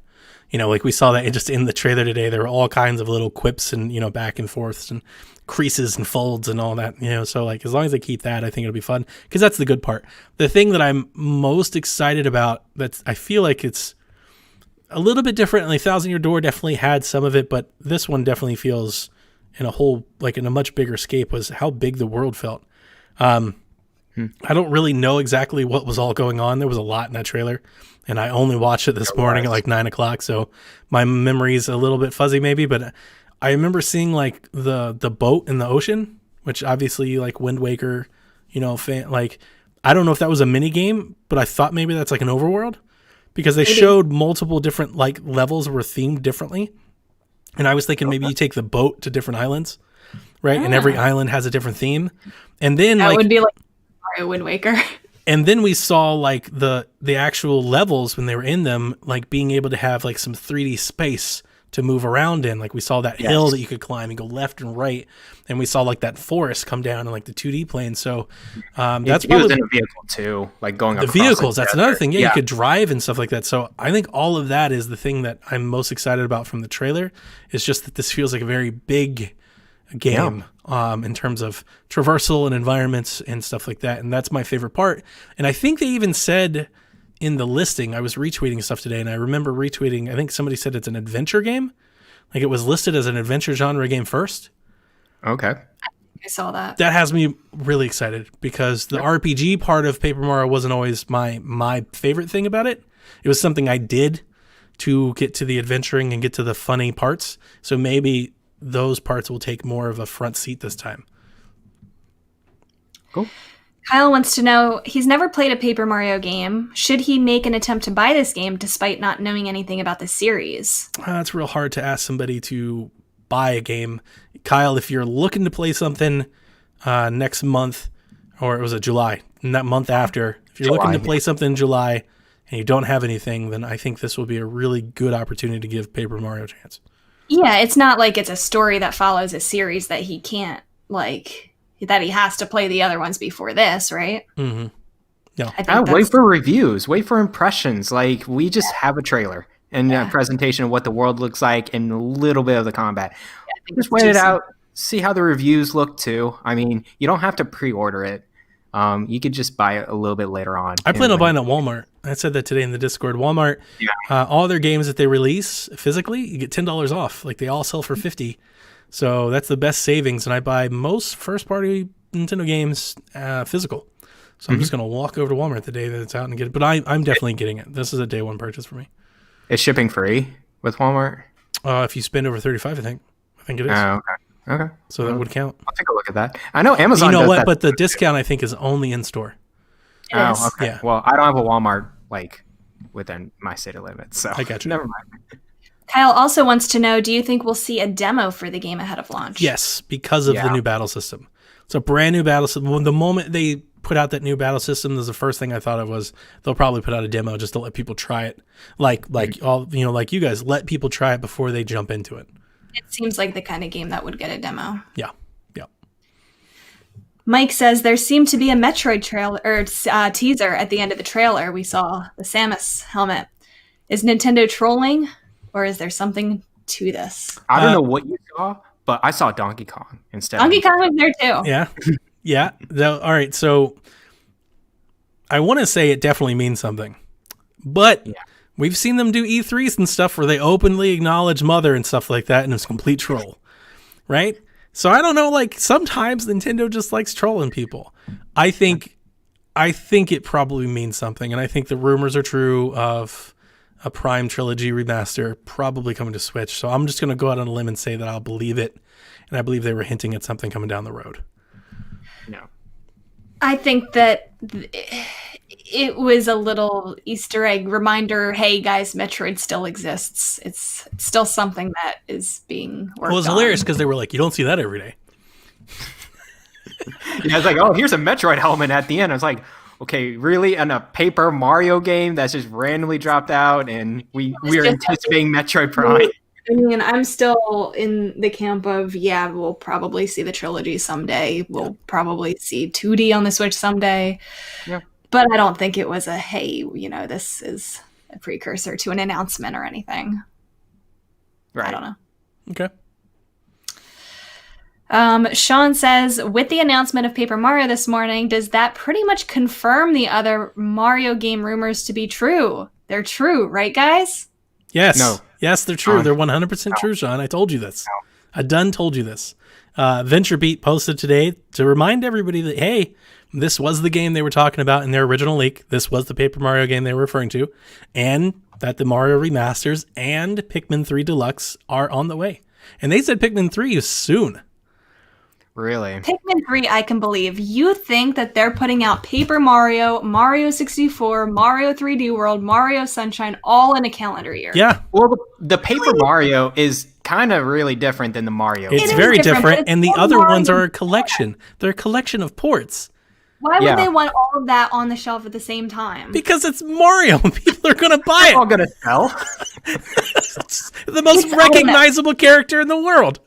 Like we saw that just in the trailer today. There were all kinds of little quips and, back and forths and creases and folds and all that, so like as long as they keep that, I think it'll be fun, because that's the good part. The thing that I'm most excited about, that's I feel like it's a little bit different. Like Thousand Year Door definitely had some of it, but this one definitely feels in a much bigger scape, was how big the world felt. I don't really know exactly what was all going on. There was a lot in that trailer, and I only watched it this morning at like 9 o'clock, so my memory's a little bit fuzzy maybe, but I remember seeing like the boat in the ocean, which obviously like Wind Waker, like I don't know if that was a mini game, but I thought maybe that's like an overworld, because they showed multiple different like levels were themed differently. And I was thinking maybe you take the boat to different islands, right? And every island has a different theme. And then that would be like Mario Wind Waker. And then we saw like the actual levels when they were in them, like being able to have like some 3D space to move around in. Like we saw that hill that you could climb and go left and right, and we saw like that forest come down in like the 2D plane. So that's probably in a vehicle too, like going the vehicles. That's another thing. Yeah, you could drive and stuff like that. So I think all of that is the thing that I'm most excited about from the trailer. Is just that this feels like a very big game in terms of traversal and environments and stuff like that, and that's my favorite part. And I think they even said in the listing, I was retweeting stuff today, and I remember retweeting, I think somebody said it's an adventure game. Like it was listed as an adventure genre game first. Okay. I saw that. That has me really excited, because the RPG part of Paper Mario wasn't always my favorite thing about it. It was something I did to get to the adventuring and get to the funny parts. So maybe those parts will take more of a front seat this time. Cool. Kyle wants to know, he's never played a Paper Mario game. Should he make an attempt to buy this game despite not knowing anything about the series? It's real hard to ask somebody to buy a game. Kyle, if you're looking to play something next month, or it was July, and that month after, if you're looking to play something in July and you don't have anything, then I think this will be a really good opportunity to give Paper Mario a chance. Yeah, it's not like it's a story that follows a series that he can't, like, that he has to play the other ones before this, right? Mm-hmm. Yeah. Wait for reviews, wait for impressions. Like, we just have a trailer and a presentation of what the world looks like and a little bit of the combat. Yeah, just wait it out, see how the reviews look too. I mean, you don't have to pre-order it. You could just buy it a little bit later on. I plan on buying it at Walmart. I said that today in the Discord. Walmart, all their games that they release physically, you get $10 off. Like they all sell for $50. So that's the best savings. And I buy most first-party Nintendo games physical. So I'm just going to walk over to Walmart the day that it's out and get it. But I'm definitely getting it. This is a day one purchase for me. Is shipping free with Walmart? If you spend over $35, I think it is. Oh, okay. So that would count. I'll take a look at that. I know Amazon. You know does what? that. But the discount I think is only in store. Oh, okay. Yeah. Well, I don't have a Walmart like within my city limits, so I got you. Never mind. Kyle also wants to know, do you think we'll see a demo for the game ahead of launch? Yes, because of the new battle system. It's a brand new battle system. The moment they put out that new battle system, the first thing I thought of was they'll probably put out a demo just to let people try it. Like you guys, let people try it before they jump into it. It seems like the kind of game that would get a demo. Yeah. Mike says there seemed to be a Metroid trailer or teaser at the end of the trailer. We saw the Samus helmet. Is Nintendo trolling, or is there something to this? I don't know what you saw, but I saw Donkey Kong instead. Donkey Kong was there too. Yeah. Yeah. All right. So I want to say it definitely means something, but we've seen them do E3s and stuff where they openly acknowledge Mother and stuff like that, and it's complete troll, right? So I don't know, like sometimes Nintendo just likes trolling people. I think it probably means something, and I think the rumors are true of a Prime Trilogy remaster probably coming to Switch. So I'm just going to go out on a limb and say that I'll believe it, and I believe they were hinting at something coming down the road. No. I think that it was a little Easter egg reminder. Hey guys, Metroid still exists. It's still something that is being worked on. Well, it was hilarious because they were like, you don't see that every day. Yeah, I was like, oh, here's a Metroid helmet at the end. I was like, okay, really, on a Paper Mario game that's just randomly dropped out, and we're anticipating Metroid Prime. I mean, I'm still in the camp of, yeah, we'll probably see the trilogy someday. We'll probably see 2D on the Switch someday. Yeah. But I don't think it was a, hey, this is a precursor to an announcement or anything. Right. I don't know. Okay. Sean says, with the announcement of Paper Mario this morning, does that pretty much confirm the other Mario game rumors to be true? They're true, right, guys? Yes. No. Yes, they're true. They're 100% true, Sean. I told you this. I done told you this. VentureBeat posted today to remind everybody that, hey, this was the game they were talking about in their original leak. This was the Paper Mario game they were referring to. And that the Mario remasters and Pikmin 3 Deluxe are on the way. And they said Pikmin 3 is soon. Really? Pikmin 3, I can believe. You think that they're putting out Paper Mario, Mario 64, Mario 3D World, Mario Sunshine, all in a calendar year. Yeah. Well, the Paper Mario is kind of really different than the Mario. It's is very different, different. but it's And the still other Mario ones are a collection. They're a collection of ports. Why Yeah. would they want all of that on the shelf at the same time? Because it's Mario. People are going to buy all it. gonna sell. It's the most It's recognizable character in the world.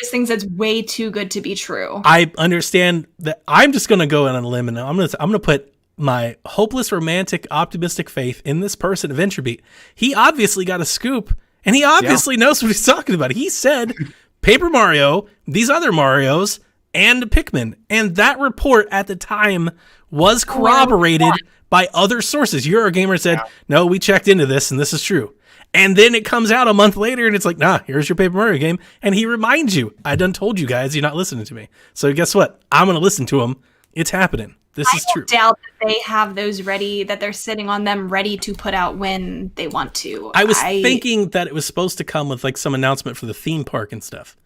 There's things that's way too good to be true. I understand that. I'm just going to go on a limb and I'm going to put my hopeless, romantic, optimistic faith in this person, VentureBeat. He obviously got a scoop, and he obviously knows what he's talking about. He said Paper Mario, these other Marios, and Pikmin. And that report at the time was corroborated by other sources. Eurogamer said, no, we checked into this, and this is true. And then it comes out a month later, and it's like, nah, here's your Paper Mario game. And he reminds you, I done told you guys, you're not listening to me. So guess what? I'm going to listen to him. It's happening. This is true. I doubt that they have those ready, that they're sitting on them ready to put out when they want to. I was thinking that it was supposed to come with like some announcement for the theme park and stuff.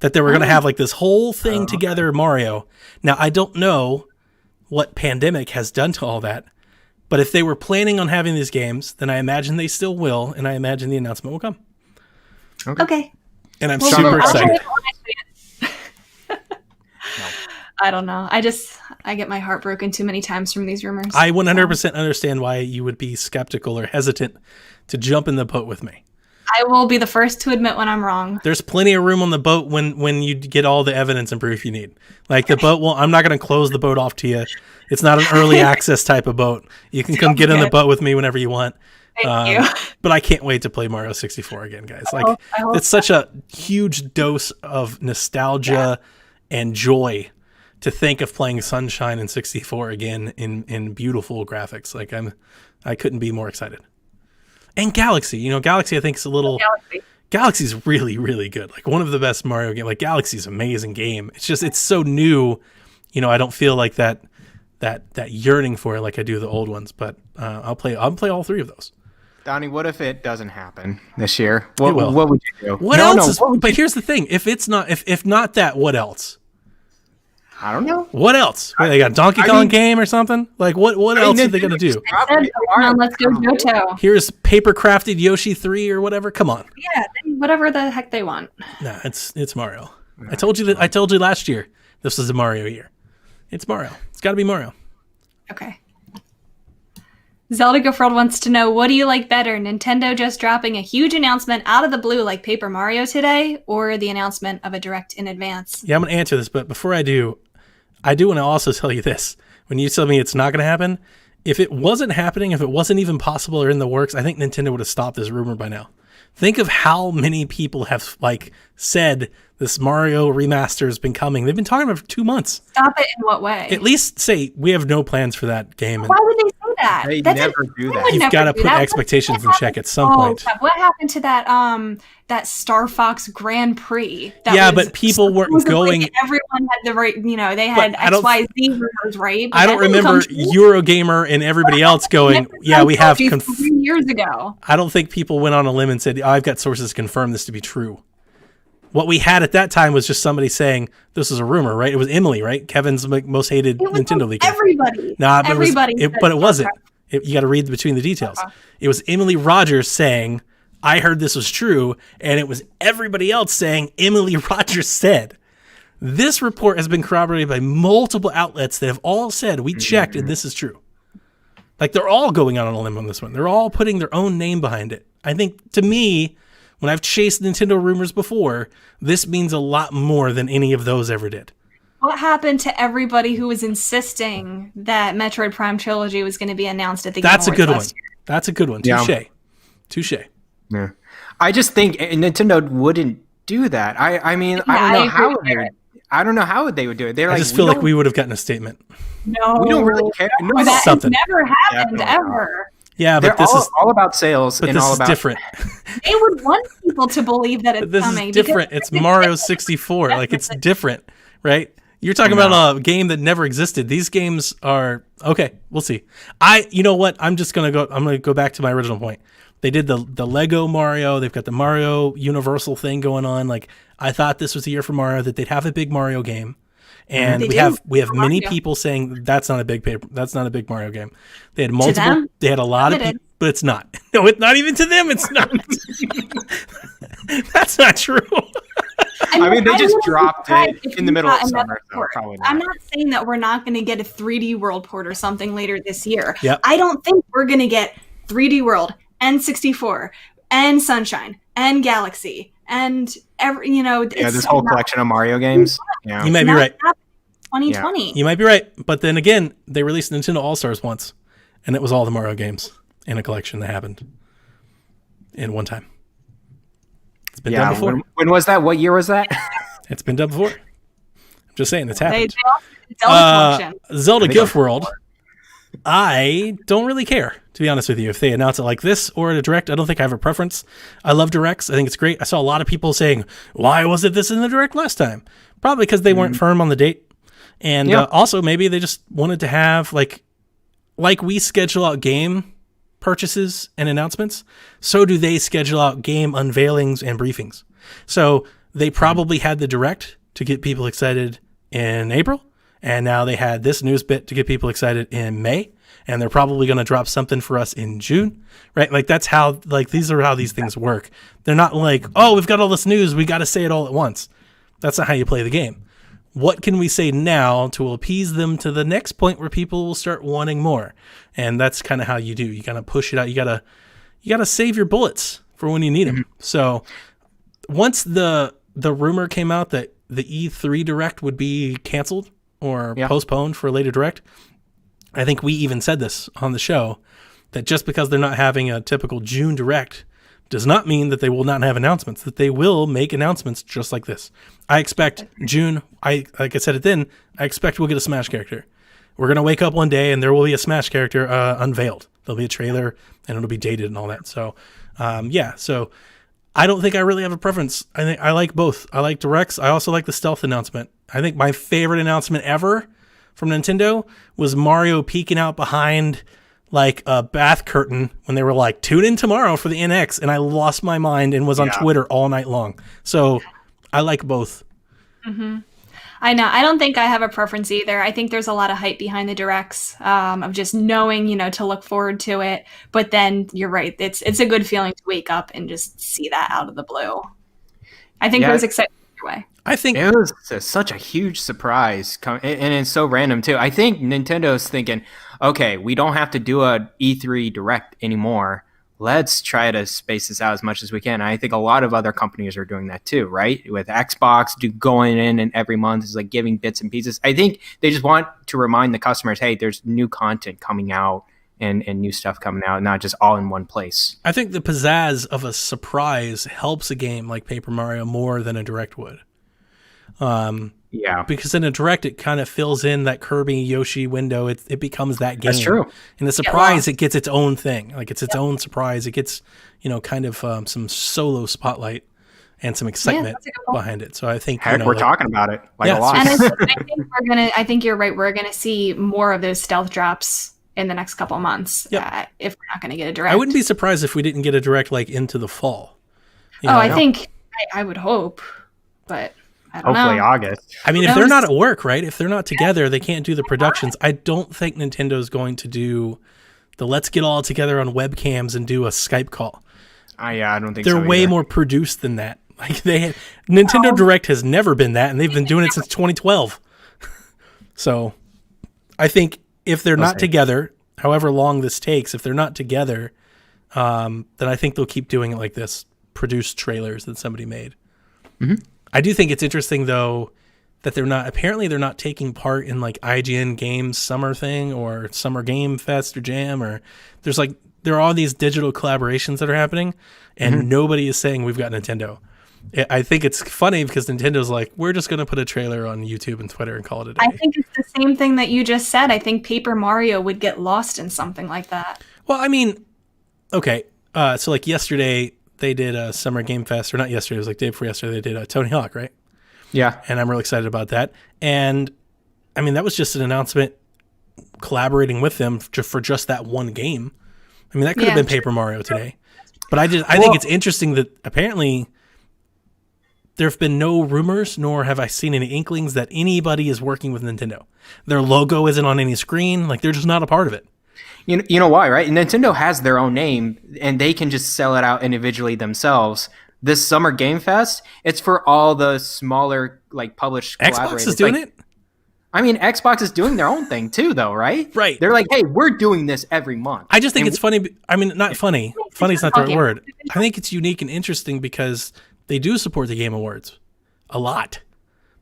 That they were going to have like this whole thing together, Mario. Now, I don't know what pandemic has done to all that. But if they were planning on having these games, then I imagine they still will, and I imagine the announcement will come. Okay. And I'm super excited. I don't know. I get my heart broken too many times from these rumors. I 100% understand why you would be skeptical or hesitant to jump in the boat with me. I will be the first to admit when I'm wrong. There's plenty of room on the boat when you get all the evidence and proof you need. Like the boat, I'm not going to close the boat off to you. It's not an early access type of boat. You can come get on the boat with me whenever you want. Thank you. But I can't wait to play Mario 64 again, guys. Like it's such a huge dose of nostalgia and joy to think of playing Sunshine and 64 again in beautiful graphics. Like I couldn't be more excited. And Galaxy, Galaxy I think is a little. Galaxy's really, really good. Like one of the best Mario games. Like Galaxy's an amazing game. It's just it's so new. I don't feel like that yearning for it like I do the old ones. But I'll play all three of those. Donnie, what if it doesn't happen this year? It will. What would you do? What else? But here's the thing: if it's not, if not that, what else? I don't know. What else? They got a Donkey Kong game or something? Like what else are they gonna do? Let's go Johto. Here's paper crafted Yoshi 3 or whatever. Come on. Yeah, whatever the heck they want. Nah, it's Mario. I told you last year this was a Mario year. It's Mario. It's got to be Mario. Okay. Zelda Gofreld wants to know, what do you like better, Nintendo just dropping a huge announcement out of the blue like Paper Mario today, or the announcement of a direct in advance? Yeah, I'm going to answer this, but before I do want to also tell you this. When you tell me it's not going to happen, if it wasn't happening, if it wasn't even possible or in the works, I think Nintendo would have stopped this rumor by now. Think of how many people have said this Mario remaster has been coming. They've been talking about it for 2 months. Stop it in what way? At least say we have no plans for that game. Why would they say that? They never do that. You've got to put expectations in check at some point. What happened to that Star Fox Grand Prix? But people weren't going. Everyone had the right, they had XYZ rumors, right? But I don't remember Eurogamer and everybody else going, yeah, we have 3 years ago. I don't think people went on a limb and said, I've got sources to confirm this to be true. What we had at that time was just somebody saying this is a rumor, right? It was Emily, right? Kevin's most hated Nintendo leaker. Everybody. Nah, but everybody. But it wasn't. You got to read between the details. It was Emily Rogers saying, I heard this was true, and it was everybody else saying Emily Rogers said. This report has been corroborated by multiple outlets that have all said, we checked and this is true. Like, they're all going out on a limb on this one. They're all putting their own name behind it. I think, to me, when I've chased Nintendo rumors before, this means a lot more than any of those ever did. What happened to everybody who was insisting that Metroid Prime Trilogy was going to be announced at the Game That's a Awards good one. last year? That's a good one. Yeah. Touche. Yeah. I just think Nintendo wouldn't do that. I mean, I don't know how they would do it. They're I like, just feel like we would have gotten a statement. No. we don't really care. No, That Something. never happened, Definitely ever. Yeah, they're but this is all about sales but and this all is about different. They would want people to believe that it's This coming. is different. because It's Mario 64. Like, it's different, right? You're talking about a game that never existed. These games are okay. We'll see. You know what? I'm gonna go back to my original point. They did the Lego Mario. They've got the Mario Universal thing going on. Like, I thought this was the year for Mario, that they'd have a big Mario game. And we have many people saying that's not a big Mario game. They had multiple. They had a lot of people, but it's not. No, it's not even to them. It's not. That's not true. I mean, they just wouldn't be dropped it surprised in the middle of if we got summer. another So port. probably not. I'm not saying that we're not going to get a 3D World port or something later this year. Yep. I don't think we're going to get 3D World and 64 and Sunshine and Galaxy and this whole collection of Mario games. Yeah. You might be right. 2020. You might be right. But then again, they released Nintendo All-Stars once, and it was all the Mario games in a collection that happened in one time. It's been done before. When was that? What year was that? It's been done before. I'm just saying, it's happened. They also did Zelda collection. Zelda Gift World. I don't really care, to be honest with you. If they announce it like this or at a Direct, I don't think I have a preference. I love Directs. I think it's great. I saw a lot of people saying, why wasn't this in the Direct last time? Probably because they weren't firm on the date. And also, maybe they just wanted to have, like we schedule out game purchases and announcements, so do they schedule out game unveilings and briefings. So they probably had the Direct to get people excited in April, and now they had this news bit to get people excited in May, and they're probably going to drop something for us in June, right? Like, that's how, these are how these things work. They're not like, oh, we've got all this news, we got to say it all at once. That's not how you play the game. What can we say now to appease them to the next point where people will start wanting more? And that's kind of how you do. You got to push it out. You got to save your bullets for when you need them. So once the rumor came out that the E3 Direct would be canceled or postponed for a later Direct, I think we even said this on the show, that just because they're not having a typical June Direct does not mean that they will not have announcements, that they will make announcements just like this. I expect June, like I said it then, I expect we'll get a Smash character. We're going to wake up one day and there will be a Smash character unveiled. There'll be a trailer and it'll be dated and all that. So, so I don't think I really have a preference. I think I like both. I like Directs. I also like the stealth announcement. I think my favorite announcement ever from Nintendo was Mario peeking out behind like a bath curtain when they were like, tune in tomorrow for the NX, and I lost my mind and was on Twitter all night long. So I like both. Mm-hmm. I know. I don't think I have a preference either. I think there's a lot of hype behind the Directs, of just knowing, to look forward to it. But then you're right. It's a good feeling to wake up and just see that out of the blue. I think it was exciting either way. I think it was such a huge surprise, and it's so random too. I think Nintendo's thinking, okay, we don't have to do a E3 Direct anymore. Let's try to space this out as much as we can. And I think a lot of other companies are doing that too, right? With Xbox going in and every month is like giving bits and pieces. I think they just want to remind the customers, hey, there's new content coming out and new stuff coming out, not just all in one place. I think the pizzazz of a surprise helps a game like Paper Mario more than a Direct would. Because in a Direct, it kind of fills in that Kirby Yoshi window. It becomes that game. That's true. In the surprise, it gets its own thing. Like, it's its own surprise. It gets, kind of some solo spotlight and some excitement behind it. So I think we're talking about it a lot. And I think you're right. We're gonna see more of those stealth drops in the next couple of months. If we're not gonna get a Direct, I wouldn't be surprised if we didn't get a Direct like into the fall. I think I would hope, but. Hopefully August. I mean, if they're not at work, right? If they're not together, they can't do the productions. I don't think Nintendo's going to do the let's get all together on webcams and do a Skype call. I don't think they're so way either. more produced than that. Like Nintendo Direct has never been that, and they've been doing it since 2012. So I think if they're not together, however long this takes, if they're not together, then I think they'll keep doing it like this, produce trailers that somebody made. Mm-hmm. I do think it's interesting, though, that they're not taking part in like IGN Games summer thing or Summer Game Fest or Jam, or there are all these digital collaborations that are happening, and nobody is saying we've got Nintendo. I think it's funny because Nintendo's like, we're just going to put a trailer on YouTube and Twitter and call it a day. I think it's the same thing that you just said. I think Paper Mario would get lost in something like that. Well, I mean, okay. So like yesterday they did a Summer Game Fest, or not yesterday, it was like the day before yesterday, they did Tony Hawk, right? Yeah. And I'm really excited about that. And I mean, that was just an announcement collaborating with them for just that one game. I mean, that could have been Paper Mario today. But I think it's interesting that apparently there have been no rumors, nor have I seen any inklings that anybody is working with Nintendo. Their logo isn't on any screen. Like, they're just not a part of it. You know why, right? Nintendo has their own name, and they can just sell it out individually themselves. This Summer Game Fest, it's for all the smaller, like, published collaborators. Xbox is doing it? I mean, Xbox is doing their own thing, too, though, right? Right. They're like, hey, we're doing this every month. I just think it's funny. I mean, not funny. Funny is not the right word. I think it's unique and interesting because they do support the Game Awards a lot.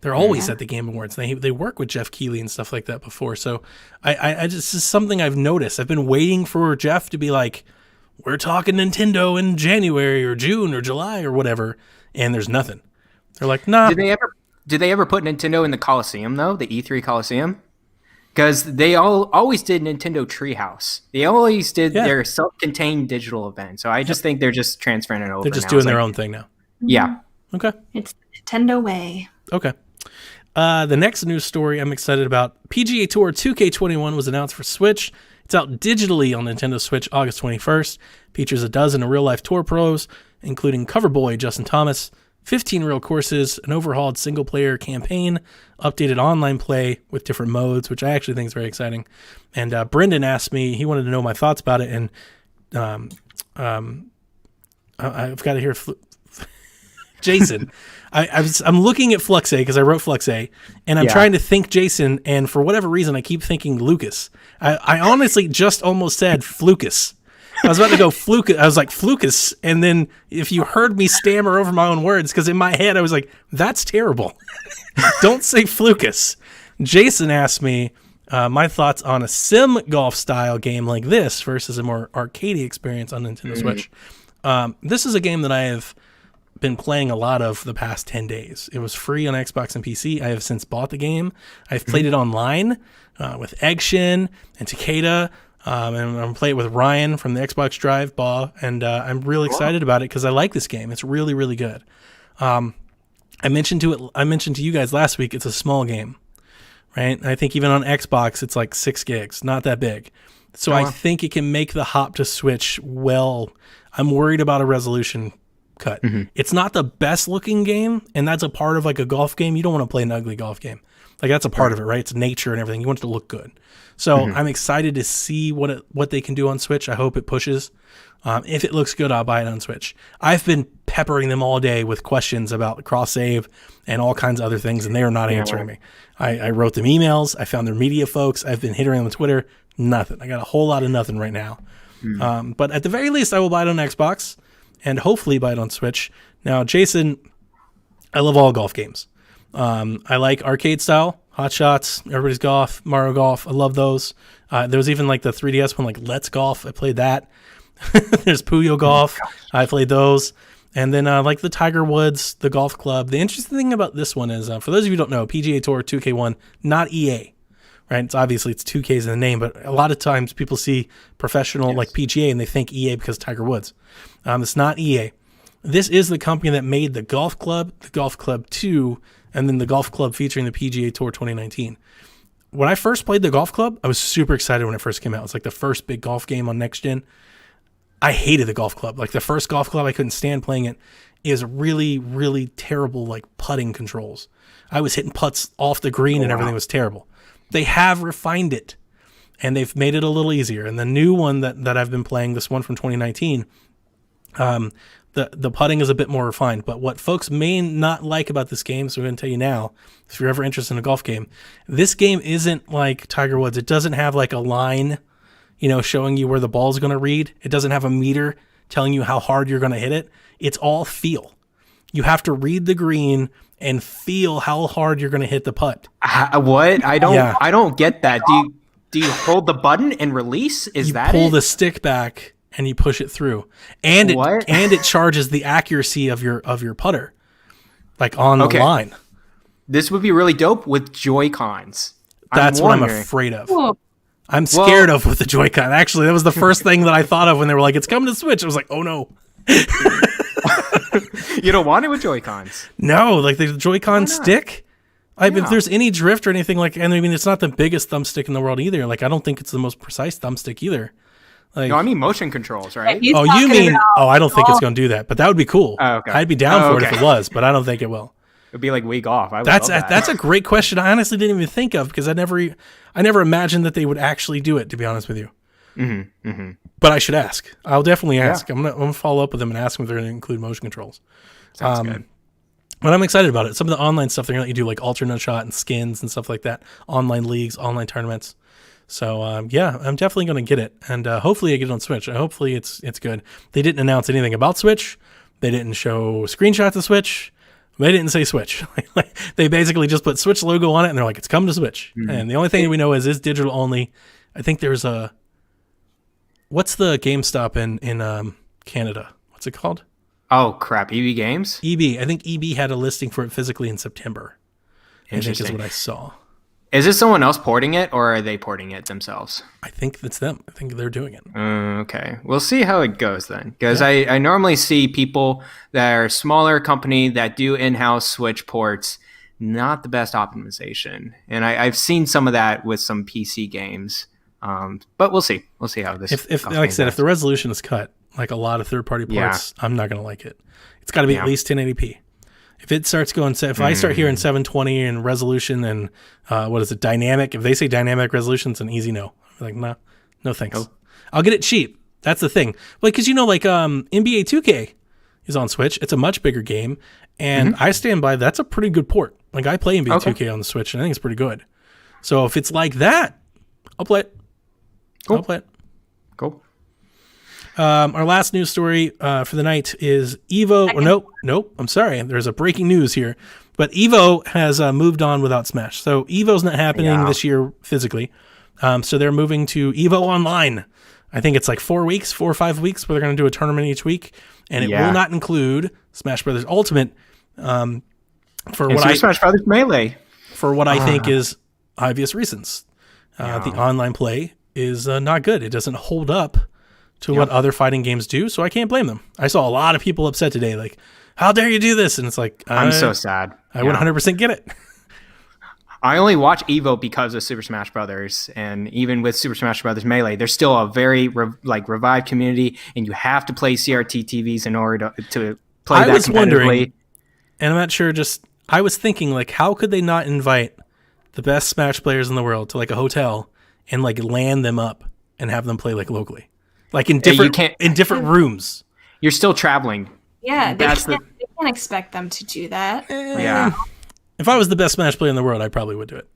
They're always at the Game Awards. They work with Jeff Keighley and stuff like that before. So I just, this is something I've noticed. I've been waiting for Jeff to be like, we're talking Nintendo in January or June or July or whatever, and there's nothing. They're like, nah. Did they ever put Nintendo in the Coliseum, though? The E3 Coliseum? Because they always did Nintendo Treehouse. They always did their self-contained digital event. So I just think they're just transferring it over. They're just doing their own thing now. Yeah. Okay. It's the Nintendo way. Okay. The next news story I'm excited about, PGA Tour 2K21 was announced for Switch. It's out digitally on Nintendo Switch August 21st. Features a dozen of real-life tour pros, including cover boy Justin Thomas, 15 real courses, an overhauled single-player campaign, updated online play with different modes, which I actually think is very exciting. And Brendan asked me, he wanted to know my thoughts about it, and I've got to hear Jason. I'm looking at Fluxay because I wrote Fluxay, and I'm trying to think Jason, and for whatever reason, I keep thinking Lucas. I honestly just almost said Flucus. I was about to go Flucus. I was like, Flucus, and then if you heard me stammer over my own words, because in my head I was like, that's terrible. Don't say Flucus. Jason asked me my thoughts on a sim golf style game like this versus a more arcadey experience on Nintendo Switch. This is a game that I have been playing a lot of the past 10 days. It was free on Xbox and PC. I have since bought the game. I've played it online with Eggshin and Takeda, and I'm going to play it with Ryan from the Xbox Drive, and I'm really excited about it because I like this game. It's really, really good. I mentioned to you guys last week, it's a small game, right? I think even on Xbox, it's like 6 gigs, not that big. So I think it can make the hop to Switch well. I'm worried about a resolution cut. It's not the best looking game, and that's a part of like a golf game. You don't want to play an ugly golf game. Like that's a part of it, right? It's nature and everything. You want it to look good. So I'm excited to see what they can do on Switch. I hope it pushes. If it looks good, I'll buy it on Switch. I've been peppering them all day with questions about cross save and all kinds of other things, and they are not answering me. I wrote them emails. I found their media folks. I've been hitting them on Twitter. Nothing. I got a whole lot of nothing right now. But at the very least, I will buy it on Xbox and hopefully buy it on Switch. Now, Jason, I love all golf games. I like arcade style, Hot Shots, Everybody's Golf, Mario Golf. I love those. There was even like the 3DS one, like Let's Golf. I played that. There's Puyo Golf. I played those. And then like the Tiger Woods, the golf club. The interesting thing about this one is, for those of you who don't know, PGA Tour 2K1, not EA, right? It's 2K's in the name, but a lot of times people see professional like PGA and they think EA because Tiger Woods. It's not EA. This is the company that made the Golf Club 2, and then the Golf Club featuring the PGA Tour 2019. When I first played the Golf Club, I was super excited when it first came out. It's like the first big golf game on Next Gen. I hated the Golf Club. Like the first Golf Club, I couldn't stand playing it. It was really, really terrible like putting controls. I was hitting putts off the green and everything was terrible. They have refined it, and they've made it a little easier. And the new one that I've been playing, this one from 2019, The putting is a bit more refined, but what folks may not like about this game, so I'm going to tell you now, if you're ever interested in a golf game, this game isn't like Tiger Woods. It doesn't have like a line, showing you where the ball's going to read. It doesn't have a meter telling you how hard you're going to hit it. It's all feel. You have to read the green and feel how hard you're going to hit the putt. What? I don't get that. Do you hold the button and release? You pull the stick back and you push it through, and it charges the accuracy of your putter, like on the line. This would be really dope with Joy-Cons. That's what I'm afraid of. Whoa. I'm scared of with the Joy-Con. Actually, that was the first thing that I thought of when they were like, "It's coming to Switch." I was like, "Oh no." You don't want it with Joy-Cons? No, like the Joy-Con stick. If there's any drift or anything and I mean, it's not the biggest thumbstick in the world either. Like, I don't think it's the most precise thumbstick either. Like, no, I mean motion controls, right? I don't think it's going to do that, but that would be cool. Oh, okay. I'd be down for it if it was, but I don't think it will. It'd be like Wii Golf. That's a great question. I honestly didn't even think of, because I never imagined that they would actually do it, to be honest with you. Mm-hmm, mm-hmm. But I should ask. I'll definitely ask. I'm gonna follow up with them and ask them if they're going to include motion controls. Sounds good. But I'm excited about it. Some of the online stuff they're going to let you do, like alternate shot and skins and stuff like that. Online leagues, online tournaments. So I'm definitely going to get it, and hopefully I get it on Switch. Hopefully it's good. They didn't announce anything about Switch. They didn't show screenshots of Switch. They didn't say Switch. They basically just put Switch logo on it, and they're like, it's coming to Switch. Mm-hmm. And the only thing we know is it's digital only. I think there's what's the GameStop in Canada? What's it called? Oh crap! EB Games. EB. I think EB had a listing for it physically in September. I think is what I saw. Is it someone else porting it, or are they porting it themselves? I think it's them. I think they're doing it. Okay. We'll see how it goes then. Because I normally see people that are smaller company that do in-house Switch ports, not the best optimization. And I've seen some of that with some PC games. But we'll see. We'll see how this If like I said, if the resolution is cut, like a lot of third-party ports, I'm not going to like it. It's got to be at least 1080p. If it starts going, if I start hearing 720 and resolution and dynamic, if they say dynamic resolution, it's an easy no. I'm like, nah, no thanks. Oh. I'll get it cheap. That's the thing. Like, because NBA 2K is on Switch. It's a much bigger game, and I stand by that's a pretty good port. Like, I play NBA 2K on the Switch, and I think it's pretty good. So if it's like that, I'll play it. Cool. I'll play it. Cool. Our last news story for the night is Evo. Nope. I'm sorry. There's a breaking news here. But Evo has moved on without Smash. So Evo's not happening this year physically. So they're moving to Evo Online. I think it's like 4 or 5 weeks where they're going to do a tournament each week. And it will not include Smash Brothers Ultimate. Smash Brothers Melee. For what I think is obvious reasons. The online play is not good. It doesn't hold up to what other fighting games do, so I can't blame them. I saw a lot of people upset today, like, how dare you do this? And it's like, I'm so sad. I 100% get it. I only watch Evo because of Super Smash Brothers, and even with Super Smash Brothers Melee, there's still a very revived community, and you have to play CRT TVs in order to play that competitively. I was wondering, and I'm not sure, I was thinking, like, how could they not invite the best Smash players in the world to, like, a hotel and, like, land them up and have them play, like, locally? Like in different rooms. You're still traveling. Yeah, they can't expect them to do that. Yeah. If I was the best Smash player in the world, I probably would do it.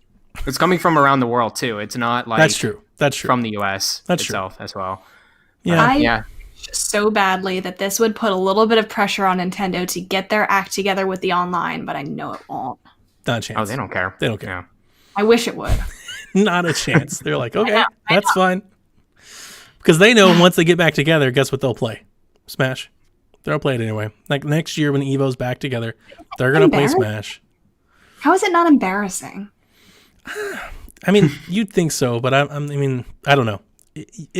It's coming from around the world too. It's not like That's true. From the US itself as well. Yeah. So badly that this would put a little bit of pressure on Nintendo to get their act together with the online, but I know it won't. Not a chance. Oh, they don't care. They don't care. Yeah. I wish it would. Not a chance. They're like, okay, that's fine. Because they know once they get back together, guess what they'll play? Smash. They'll play it anyway. Like next year when Evo's back together, they're going to play Smash. How is it not embarrassing? I mean, you'd think so, but I don't know.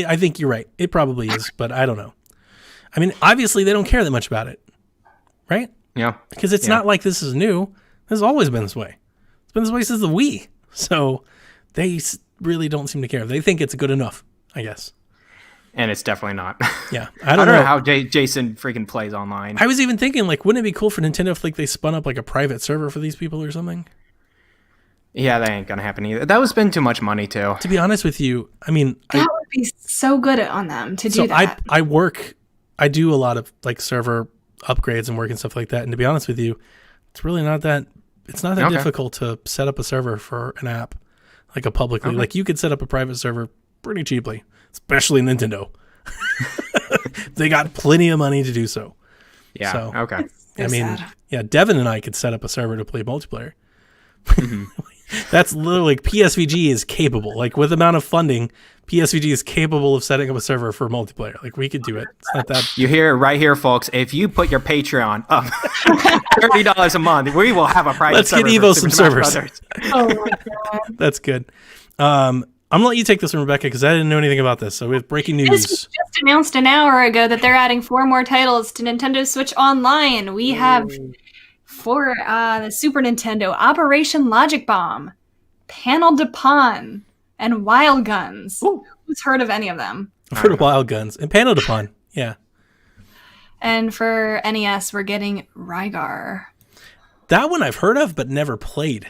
I think you're right. It probably is, but I don't know. I mean, obviously they don't care that much about it, right? Yeah. Because it's not like this is new. This has always been this way. It's been this way since the Wii. So they really don't seem to care. They think it's good enough, I guess. And it's definitely not. Yeah. I don't know how Jason freaking plays online. I was even thinking, like, wouldn't it be cool for Nintendo if, like, they spun up, like, a private server for these people or something? Yeah, that ain't going to happen either. That would spend too much money, too. To be honest with you, I mean... That would be so good on them to do that. I do a lot of, like, server upgrades and work and stuff like that. And to be honest with you, it's really not that. It's not that difficult to set up a server for an app, like a publicly. Like you could set up a private server pretty cheaply, especially Nintendo. They got plenty of money to do so. Yeah. So, Okay. I mean, yeah, Devin and I could set up a server to play multiplayer. That's literally like PSVG is capable. Like with the amount of funding, PSVG is capable of setting up a server for multiplayer. Like we could do it. It's not that. You hear it right here, folks. If you put your Patreon up $30 a month, we will have a private Let's server. get Evo some servers. Oh my god. That's good. I'm gonna let you take this one, Rebecca, because I didn't know anything about this. So we have breaking news. This was just announced an hour ago that they're adding 4 more titles to Nintendo Switch Online. We have for the Super Nintendo, Operation Logic Bomb, Panel de Pon, and Wild Guns. Ooh. Who's heard of any of them? I've heard of Wild Guns and Panel de Pon. Yeah. And for NES, we're getting Rygar. That one I've heard of, but never played.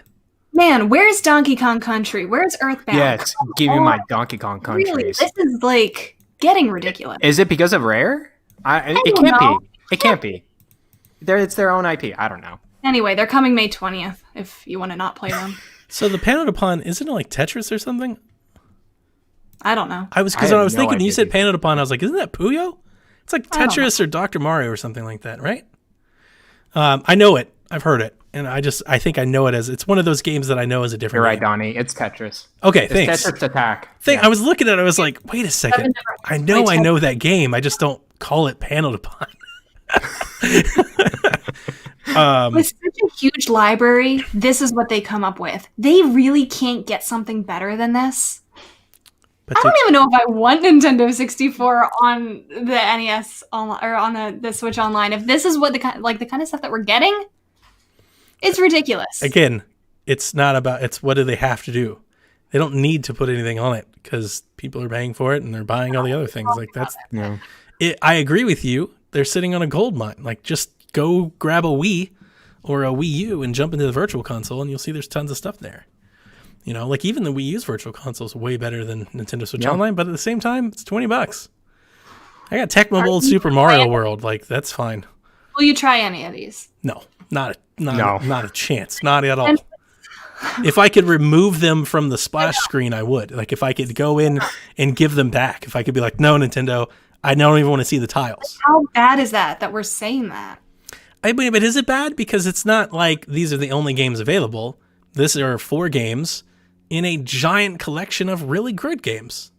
Man, where's Donkey Kong Country? Where's Earthbound? Yes, give me my Donkey Kong countries. Really, this is like getting ridiculous. Is it because of Rare? It don't can't know. be. It can't be. It's their own IP. I don't know. Anyway, they're coming May 20th if you want to not play them. So the Panel de Pon, isn't it like Tetris or something? I don't know. Because I when have I was no thinking, you idea. said Panel de Pon, I was like, isn't that Puyo? It's like I don't Tetris or Dr. Mario or something like that, right? I know it. I've heard it. And I think I know it as, it's one of those games that I know as a different You're right, game. Donnie. It's Tetris. Okay, It's thanks. Tetris Attack. I was looking at it, I was like, wait a second. I know Wait, I know that game. I just don't call it Panel de Pon. With such a huge library, this is what they come up with. They really can't get something better than this. But I don't even know if I want Nintendo 64 on the NES online or on the Switch Online. If this is what the kind of stuff that we're getting, it's ridiculous. again, it's not about, it's what do they have to do? They don't need to put anything on it because people are paying for it and they're buying all the other things. Like that's Yeah. it. I agree with you. They're sitting on a gold mine. Like just go grab a Wii or a Wii U and jump into the virtual console and you'll see there's tons of stuff there. You know, like even the Wii U's virtual console is way better than Nintendo Switch Online, but at the same time, it's $20. I got Tecmo Bowl Super Mario World. Like that's fine. Will you try any of these? No, not No. a chance. Not at all. If I could remove them from the splash screen, I would. Like if I could go in and give them back. If I could be like, no, Nintendo, I don't even want to see the tiles. How bad is that we're saying that? I mean, but is it bad? Because it's not like these are the only games available. This are 4 games in a giant collection of really good games.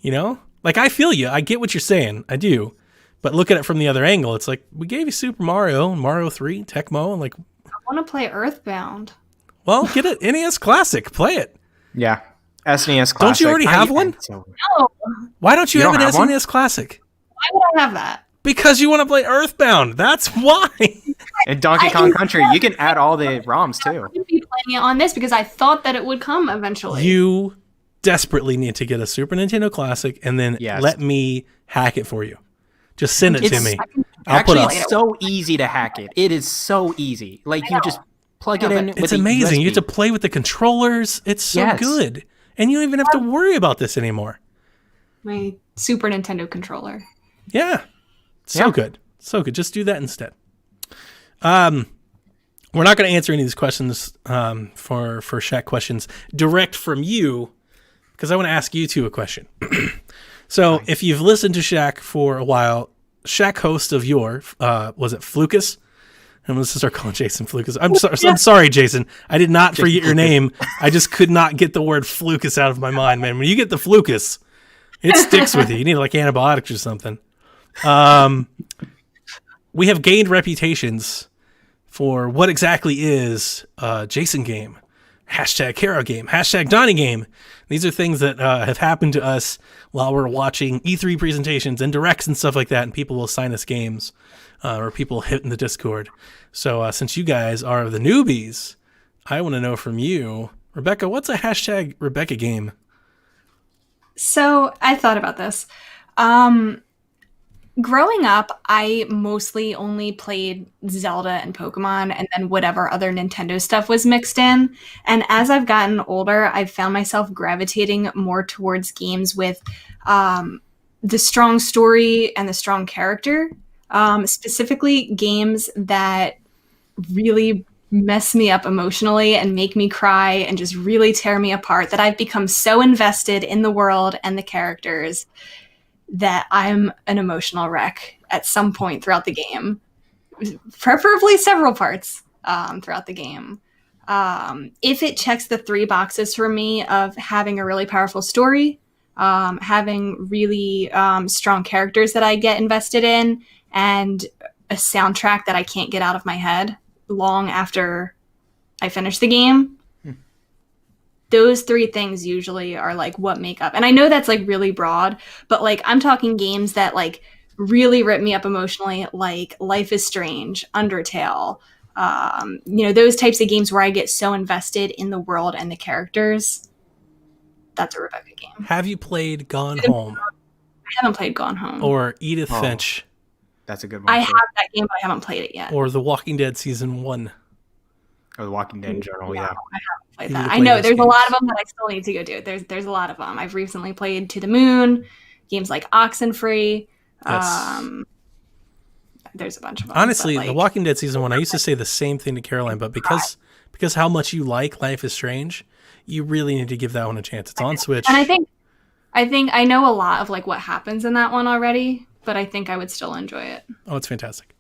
You know? Like, I feel you. I get what you're saying. I do. But look at it from the other angle. It's like, we gave you Super Mario and Mario 3, Tecmo, and like, I want to play Earthbound. well, get it. NES Classic. Play it. Yeah. SNES Classic. Don't you already have one? No, Why don't you You have don't an have one? SNES Classic? why would I have that? Because you want to play Earthbound. That's why. And Donkey Kong Country, you can add all the ROMs I too. would be playing it on this because I thought that it would come eventually. You desperately need to get a Super Nintendo Classic and then Yes. let me hack it for you. Just send it to It's me. I I'll put Actually, up. it's so easy to hack it. It is so easy. Like you just plug it in. It's with a amazing. You USB. have to play with the controllers. It's so Yes. good. And you don't even have to worry about this anymore. My Super Nintendo controller. Yeah. So Yeah. good. So good. Just do that instead. We're not going to answer any of these questions for Shaq questions direct from you because I want to ask you two a question. So if you've listened to Shaq for a while, Shaq, host of your, was it Flucus? I'm going to start calling Jason Flucus. I'm sorry, Jason. I did not forget your name. I just could not get the word Flucus out of my mind, man. When you get the Flucus, it sticks with you. You need like antibiotics or something. We have gained reputations for what exactly is Jason game, hashtag Hero game, hashtag Donnie game. These are things that have happened to us while we're watching E3 presentations and directs and stuff like that, and people will assign us games or people hit in the Discord. So since you guys are the newbies, I want to know from you, Rebecca, what's a hashtag Rebecca game? So I thought about this. Growing up, I mostly only played Zelda and Pokemon and then whatever other Nintendo stuff was mixed in. And as I've gotten older, I've found myself gravitating more towards games with the strong story and the strong character. Specifically games that really mess me up emotionally and make me cry and just really tear me apart, that I've become so invested in the world and the characters that I'm an emotional wreck at some point throughout the game, preferably several parts throughout the game. If it checks the 3 boxes for me of having a really powerful story, having really strong characters that I get invested in, and a soundtrack that I can't get out of my head long after I finish the game. Those 3 things usually are like what make up. And I know that's like really broad, but like I'm talking games that like really rip me up emotionally, like Life is Strange, Undertale, those types of games where I get so invested in the world and the characters. That's a Rebecca game. Have you played Gone Home? I haven't played Gone Home. Or Edith Finch? That's a good one. I have that game, but I haven't played it yet. Or The Walking Dead Season 1? Or The Walking Dead in general, yeah. I haven't played that. I know there's a lot of them that I still need to go do. There's a lot of them. I've recently played To the Moon, games like Oxenfree. Yes. There's a bunch of them. Honestly, The Walking Dead Season 1, I used to say the same thing to Caroline, but because how much you like Life is Strange, you really need to give that one a chance. It's on Switch. And I think I know a lot of like what happens in that one already, but I think I would still enjoy it. Oh, it's fantastic.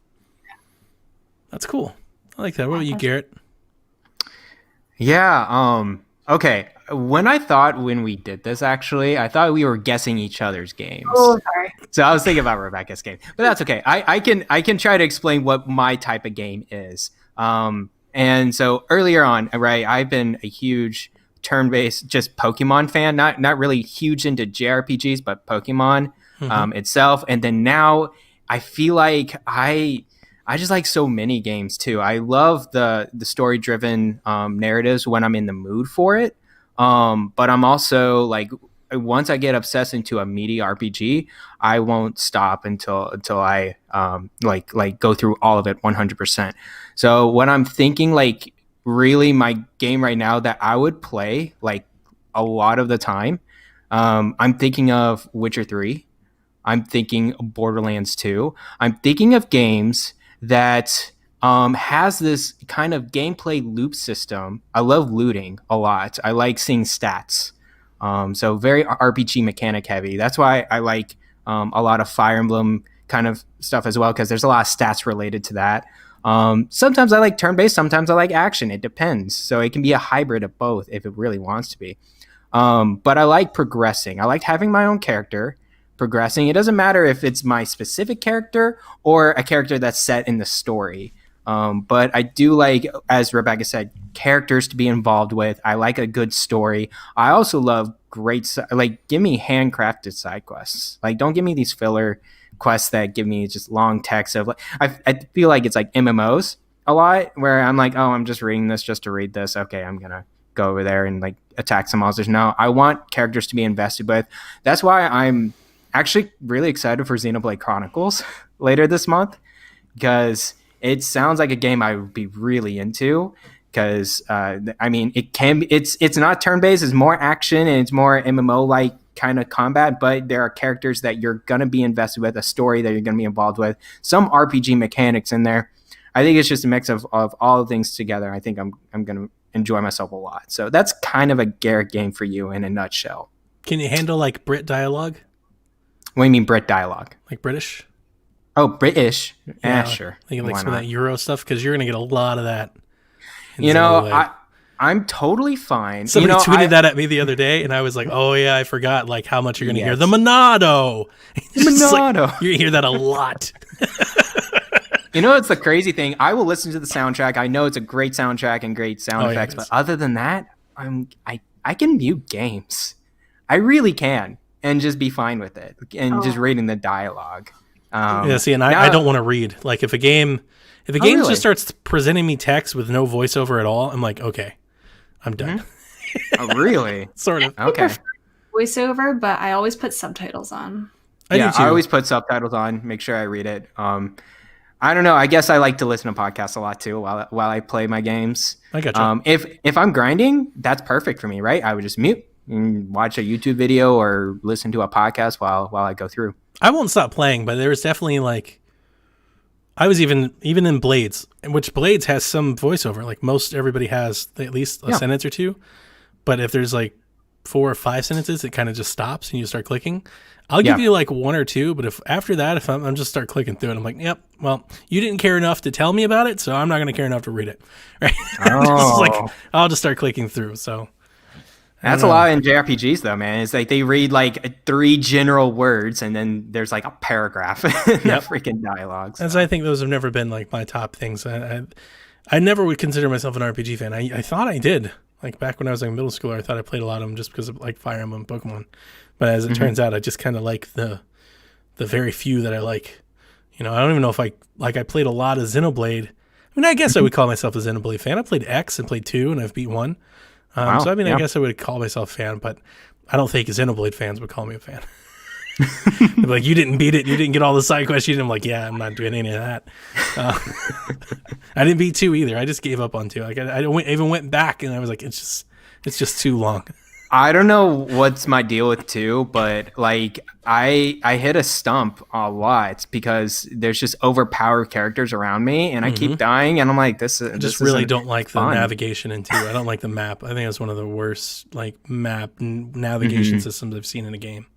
That's cool. I like that. What about you, Garrett? Yeah. Okay. When we did this, actually, I thought we were guessing each other's games. Oh, sorry. So I was thinking about Rebecca's game, but that's okay. I can try to explain what my type of game is. And so earlier on, right, I've been a huge turn-based, just Pokemon fan, not really huge into JRPGs, but Pokemon itself. And then now I feel like I just like so many games too. I love the story-driven narratives when I'm in the mood for it. But I'm also like, once I get obsessed into a meaty RPG, I won't stop until I like go through all of it 100%. So when I'm thinking like really my game right now that I would play like a lot of the time, I'm thinking of Witcher 3. I'm thinking Borderlands 2. I'm thinking of games that has this kind of gameplay loop system. I love looting a lot. I like seeing stats. So very RPG mechanic heavy. That's why I like a lot of Fire Emblem kind of stuff as well, because there's a lot of stats related to that. Sometimes I like turn-based, sometimes I like action. It depends. So it can be a hybrid of both if it really wants to be. But I like progressing. I like having my own character, progressing. It doesn't matter if it's my specific character or a character that's set in the story. But I do like, as Rebecca said, characters to be involved with. I like a good story. I also love give me handcrafted side quests. Like, don't give me these filler quests that give me just long text of like, I feel like it's like MMOs a lot where I'm like, oh, I'm just reading this just to read this. Okay, I'm going to go over there and like attack some monsters. No, I want characters to be invested with. That's why I'm actually really excited for Xenoblade Chronicles later this month, because it sounds like a game I would be really into. Because I mean, it's not turn-based, it's more action and it's more MMO-like kind of combat, but there are characters that you're gonna be invested with, a story that you're gonna be involved with, some RPG mechanics in there. I think it's just a mix of all the things together. I think I'm gonna enjoy myself a lot. So that's kind of a Garrett game for you in a nutshell. Can you handle like Brit dialogue? What do you mean Brit dialogue? Like British? Oh, British. Yeah, Sure. Like some of that Euro stuff, because you're gonna get a lot of that. I'm totally fine. Somebody tweeted that at me the other day, and I was like, "Oh yeah, I forgot like how much you're going to hear the Monado." Monado. Like, you hear that a lot. It's the crazy thing. I will listen to the soundtrack. I know it's a great soundtrack and great sound effects, but other than that, I can mute games. I really can, and just be fine with it, and just reading the dialogue. I don't want to read. Like if a game really? Just starts presenting me text with no voiceover at all, I'm like, okay, I'm done. Mm-hmm. Oh, really? Sort of. Okay. Voiceover, but I always put subtitles on. I always put subtitles on. Make sure I read it. I don't know. I guess I like to listen to podcasts a lot too while I play my games. I gotcha. If I'm grinding, that's perfect for me, right? I would just mute and watch a YouTube video or listen to a podcast while I go through. I won't stop playing, but there's definitely like I was even in Blades, which Blades has some voiceover. Like most everybody has at least a sentence or two. But if there's like 4 or 5 sentences, it kind of just stops and you start clicking. I'll give you like 1 or 2, but if after that, if I'm just start clicking through it, I'm like, yep, well, you didn't care enough to tell me about it, so I'm not going to care enough to read it. Right? Oh. I'll just start clicking through. So that's a lot in JRPGs, though, man. It's like they read like 3 general words, and then there's like a paragraph in the freaking dialogue. So. As I think those have never been like my top things. I never would consider myself an RPG fan. I thought I did. Like back when I was in middle school, I thought I played a lot of them just because of like Fire Emblem, Pokemon. But as it turns out, I just kind of like the very few that I like. You know, I don't even know if I played a lot of Xenoblade. I mean, I guess I would call myself a Xenoblade fan. I played X and played 2, and I've beat 1. Wow, so I mean, I guess I would call myself a fan, but I don't think Xenoblade fans would call me a fan. They'd be like, you didn't beat it, you didn't get all the side quests. I'm like, yeah, I'm not doing any of that. I didn't beat 2 either. I just gave up on 2. Like I even went back, and I was like, it's just too long. I don't know what's my deal with 2, but like I hit a stump a lot because there's just overpowered characters around me, and I keep dying, and I'm like, this really don't like fun. the navigation in 2. I don't like the map. I think it's one of the worst like map navigation systems I've seen in a game.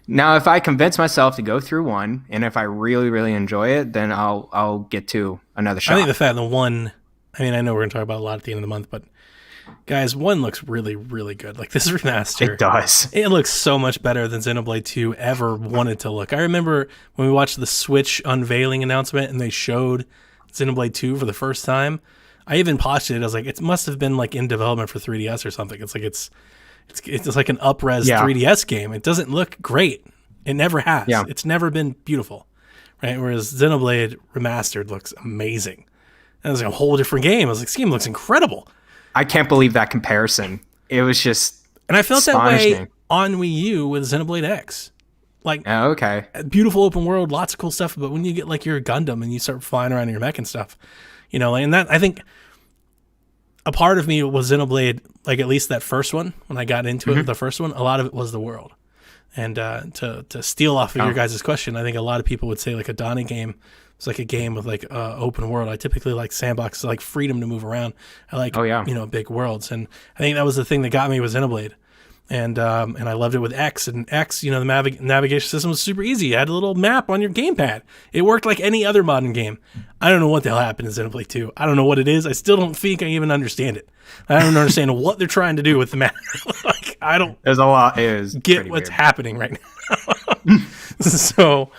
Now, if I convince myself to go through 1, and if I really, really enjoy it, then I'll get to another shot. I think the fact that 1, I mean, I know we're going to talk about a lot at the end of the month, but guys, 1 looks really, really good. Like this remaster. It does. It looks so much better than Xenoblade 2 ever wanted to look. I remember when we watched the Switch unveiling announcement and they showed Xenoblade 2 for the first time. I even postulated, I was like, it must have been like in development for 3DS or something. It's like it's like an up-res 3DS game. It doesn't look great. It never has. Yeah. It's never been beautiful. Right? Whereas Xenoblade Remastered looks amazing. And it was like a whole different game. I was like, this game looks incredible. I can't believe that comparison. It was just and I felt that way on Wii U with Xenoblade X. Like, okay, beautiful open world, lots of cool stuff. But when you get like your Gundam and you start flying around in your mech and stuff, you know, and that I think a part of me was Xenoblade, like at least that first one when I got into it. The first one, a lot of it was the world. And to steal off of your guys' question, I think a lot of people would say like a Donnie game. It's like a game with like open world. I typically like sandbox, like freedom to move around. I like you know, big worlds, and I think that was the thing that got me with Xenoblade, and I loved it with X. And X, you know, the navigation system was super easy. You had a little map on your gamepad. It worked like any other modern game. I don't know what the hell happened in Xenoblade 2. I don't know what it is. I still don't think I even understand it. I don't understand what they're trying to do with the map. Like I don't. There's a lot. It is get what's happening right now. So.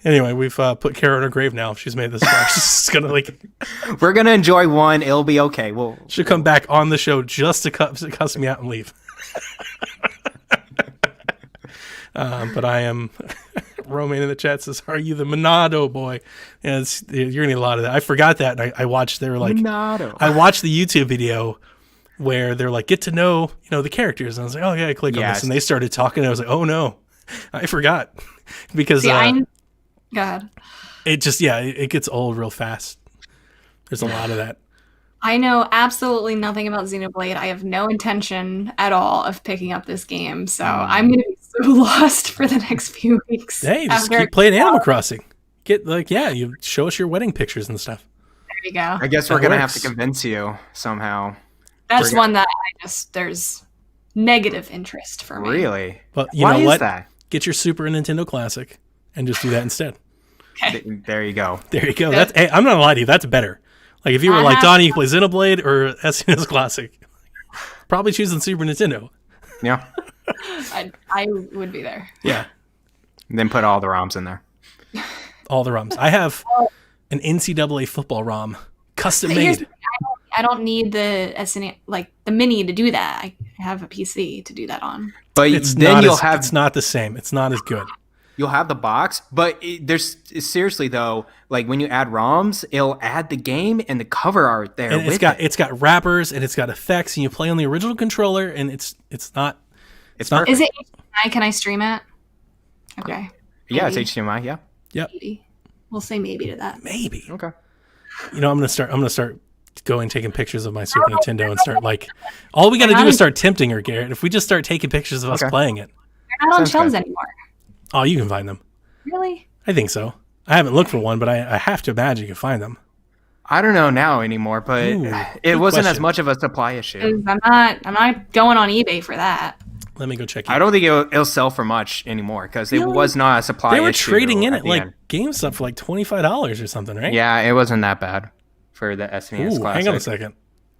Anyway, we've put Kara in her grave now. She's made this far. She's gonna like. We're gonna enjoy 1. It'll be okay. She'll come back on the show just to cuss me out and leave. But I am. Romaine in the chat says, "Are you the Monado boy?" And you're gonna need a lot of that. I forgot that. And I watched. They were like, Monado. I watched the YouTube video where they're like, get to know the characters, and I was like, oh yeah, I click on this, and they started talking. And I was like, oh no, I forgot. Because God, it just it gets old real fast. There's a lot of that. I know absolutely nothing about Xenoblade. I have no intention at all of picking up this game, so I'm gonna be so lost for the next few weeks. Hey, just keep playing Animal Crossing. Get you show us your wedding pictures and stuff. There you go. I guess we're gonna have to convince you somehow. That's one that there's negative interest for me. Really? But you know what? That? Get your Super Nintendo Classic and just do that instead. Okay. There you go. There you go. That's. Hey, I'm not gonna lie to you. That's better. Like if you were like Donnie, you play Xenoblade or SNES Classic, probably choosing Super Nintendo. Yeah. I would be there. Yeah. And then put all the ROMs in there. All the ROMs. I have an NCAA football ROM, custom made. I don't need the SNES, like the mini, to do that. I have a PC to do that on. But it's not the same. It's not as good. You'll have the box, but there's seriously though, like when you add ROMs, it'll add the game and the cover art there. And it's got wrappers and it's got effects, and you play on the original controller, and it's not. Is it HDMI? Can I stream it? Okay. Yeah, maybe. It's HDMI. Yeah. Yep. Maybe. We'll say maybe to that. Maybe. Okay. You know, I'm gonna start going taking pictures of my Super Nintendo and start like. All we got to do is start tempting her, Garrett. If we just start taking pictures of us playing it. They're not on shelves anymore. Oh, you can find them. Really? I think so. I haven't looked for one, but I have to imagine you can find them. I don't know now anymore, but Ooh, it good wasn't as question. much of a supply issue. I'm not going on eBay for that. Let me go check. I don't think it'll sell for much anymore because it Really? was not a supply issue. They were trading in at at the like end. GameStop for like $25 or something, right? Yeah, it wasn't that bad for the SNES Ooh, Classic. hang on a second.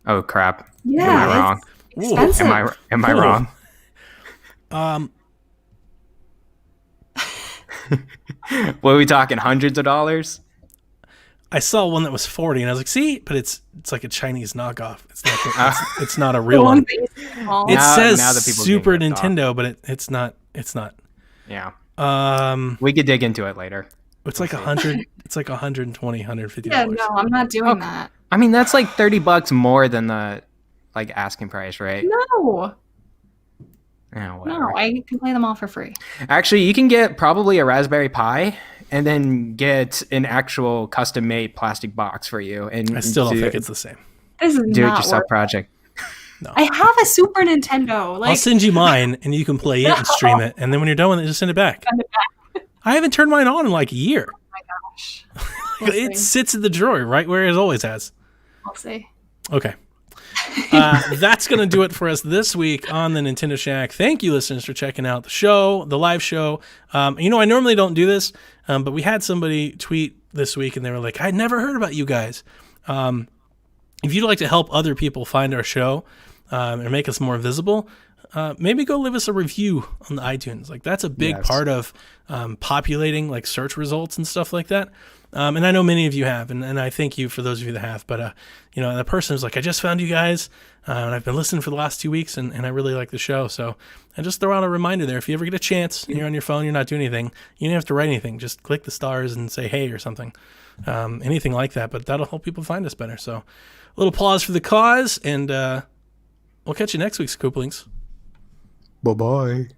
Oh crap! Yeah, Am I wrong? it's expensive. Am I Cool. wrong? What are we talking? Hundreds of dollars? I saw one that was 40, and I was like, "See, but it's like a Chinese knockoff. It's not a real one. It Now says the people Super can get off. Nintendo, but it's not. It's not. Yeah. We We could dig into it later. It's like 100. It's like 120, 150. Yeah, no, I'm not doing that. I mean, that's like $30 more than the like asking price, right? No, Yeah, whatever. no, I can play them all for free. Actually, you can get probably a Raspberry Pi and then get an actual custom-made plastic box for you. And I still don't think it's the same. This is do it not yourself worth. project. I have a Super Nintendo. I'll Like, send you mine, and you can play it and stream it. And then when you're done with it, just send it back. I haven't turned mine on in like a year. gosh, It sits in the drawer right where it always has. I'll see. Okay. That's going to do it for us this week on the Nintendo Shack. Thank you, listeners, for checking out the show, the live show. I normally don't do this, but we had somebody tweet this week, and they were like, "I never heard about you guys." If you'd like to help other people find our show and make us more visible, maybe go leave us a review on the iTunes. Like that's a big part of populating like search results and stuff like that. And I know many of you have, and I thank you for those of you that have. But the person was like, "I just found you guys, and I've been listening for the last 2 weeks, and I really like the show." So I just throw out a reminder there. If you ever get a chance, and you're on your phone, you're not doing anything, you don't have to write anything. Just click the stars and say hey or something, anything like that. But that'll help people find us better. So a little applause for the cause, and we'll catch you next week, Scooplings. Bye-bye.